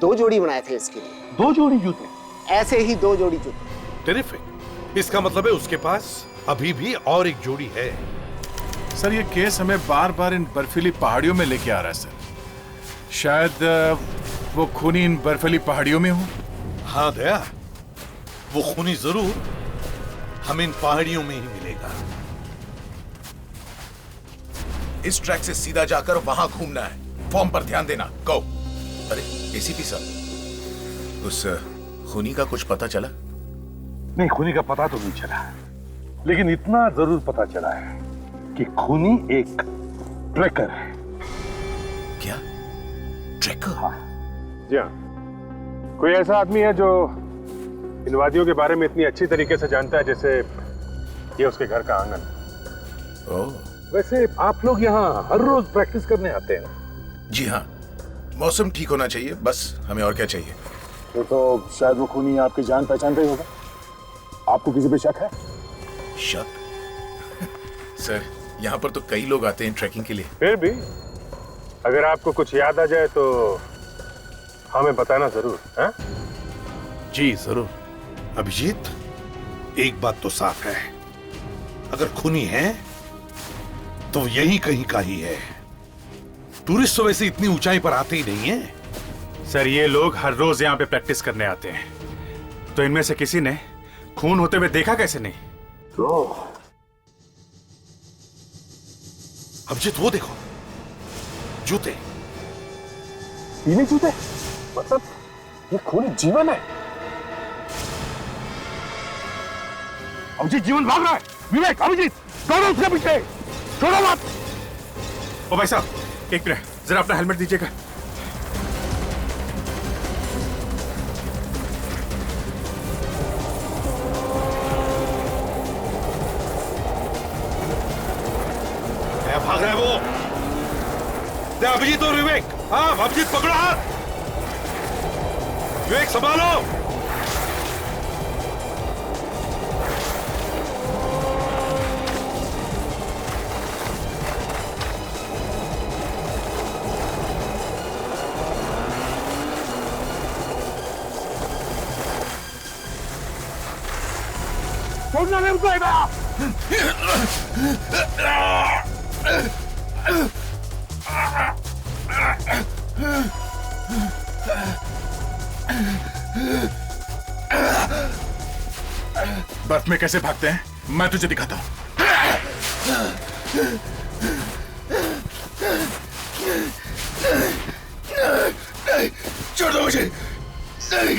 2 जोड़ी बनाए थे इसके लिए। 2 जोड़ी जूते? ऐसे ही 2 जोड़ी जूते। टेरिफिक। इसका मतलब है उसके पास अभी भी और एक जोड़ी है। सर, ये केस हमें बार बार इन बर्फीली पहाड़ियों में लेके आ रहा है सर। शायद वो खूनी इन बर्फीली पहाड़ियों में हो। हाँ दया, वो खूनी जरूर हमें इन पहाड़ियों में ही मिलेगा। इस ट्रैक से सीधा जाकर वहां घूमना है। फॉर्म पर ध्यान देना। गो। अरे एसीपी साहब, उस खूनी का कुछ पता चला? नहीं, खूनी का पता तो नहीं चला, लेकिन इतना जरूर पता चला है कि खूनी एक ट्रैकर है। क्या? ट्रैकर? हाँ जी हाँ। कोई ऐसा आदमी है जो इन वादियों के बारे में इतनी अच्छी तरीके से जानता है जैसे ये उसके घर का आंगन। वैसे आप लोग यहाँ हर रोज प्रैक्टिस करने आते हैं ना? जी हाँ, मौसम ठीक होना चाहिए, बस हमें और क्या चाहिए। तो शायद वो खूनी आपकी जान पहचान का ही होगा। आपको किसी पे शक है? शक? सर, यहाँ पर तो कई लोग आते हैं ट्रैकिंग के लिए। फिर भी अगर आपको कुछ याद आ जाए तो हमें बताना जरूर। है? जी जरूर। अभिजीत, एक बात तो साफ है, अगर खूनी है तो यही कहीं का ही है। टूरिस्ट तो वैसे इतनी ऊंचाई पर आते ही नहीं है। सर ये लोग हर रोज यहाँ पे प्रैक्टिस करने आते हैं, तो इनमें से किसी ने खून होते हुए देखा कैसे नहीं? तो अभिजीत वो देखो, जूते। पीले जूते? मतलब ये खूनी जीवन है। अभिजीत जीवन भाग रहा है। विवेक, अभिजीत दौड़ो उसके पीछे, छोड़ो मत। ओ भाई साहब, एक मिनट, जरा अपना हेलमेट दीजिएगा। भाग रहा है वो। दे अभिजीत और विवेक। हाँ अभिजीत पकड़ो हाथ, विवेक संभालो। छोड़ना नहीं उनको इधर। बर्फ में कैसे भागते हैं मैं तुझे दिखाता हूं। छोड़ दो मुझे, नहीं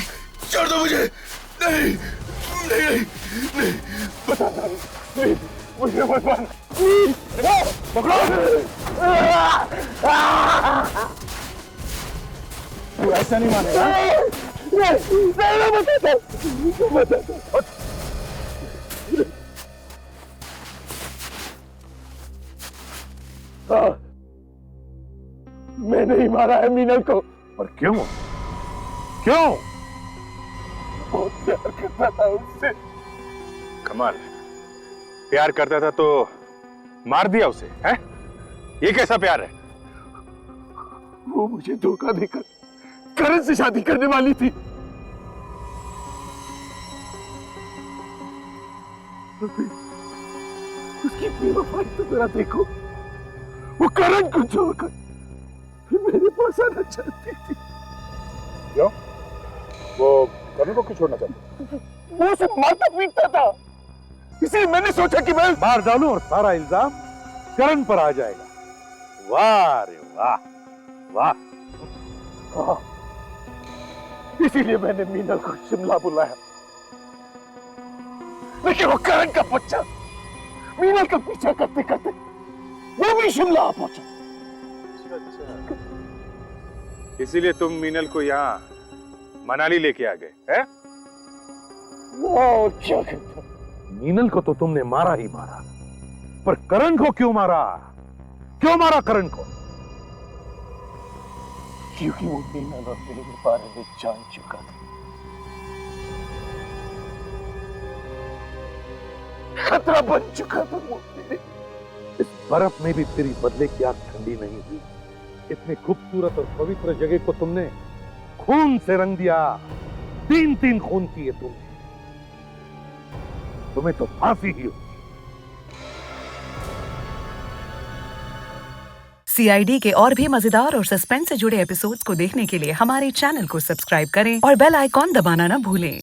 छोड़ दो मुझे, नहीं नहीं नहीं, नहीं मुझे मत मार, पकड़ो। तू ऐसा नहीं मानेगा। नहीं मैं बताता हूं। हाँ, मैंने ही मारा है मीनल को। पर क्यों? क्यों? बहुत प्यार करता था उससे। कमाल है, प्यार करता था तो मार दिया उसे, हैं? ये कैसा प्यार है? वो मुझे धोखा देकर करण से शादी करने वाली थी। उसकी बेवफाई तो जरा देखो। वो करण को छोड़कर मेरे पास आना चाहती थी। क्यों? वो करण को क्यों छोड़ना चाहती? वो उसे मारता पीटता था, इसलिए मैंने सोचा कि मैं मार डालूं और सारा इल्जाम करण पर आ जाएगा। वाह रे वाह, वाह। हाँ, इसीलिए मैंने मीनल को शिमला बुलाया, लेकिन वो करण का बच्चा मीनल का पीछा करते करते वो भी शिमला आ पहुंचा। इसीलिए तुम मीनल को यहाँ मनाली लेके आ गए, हैं? वो क्या करता? मीनल को तो तुमने मारा ही मारा, पर करण को क्यों मारा? क्यों मारा करण को? क्योंकि वो मीनल और मेरे बारे में जान चुका था। खतरा बन चुका था वो मेरे। इस बर्फ में भी तेरी बदले की आग ठंडी नहीं हुई। इतनी खूबसूरत और पवित्र जगह को तुमने खून से रंग दिया। 3-3 खून किए तुमने। तुम्हें तो फांसी ही हो। CID के और भी मजेदार और सस्पेंस से जुड़े एपिसोड्स को देखने के लिए हमारे चैनल को सब्सक्राइब करें और बेल आइकॉन दबाना ना भूलें।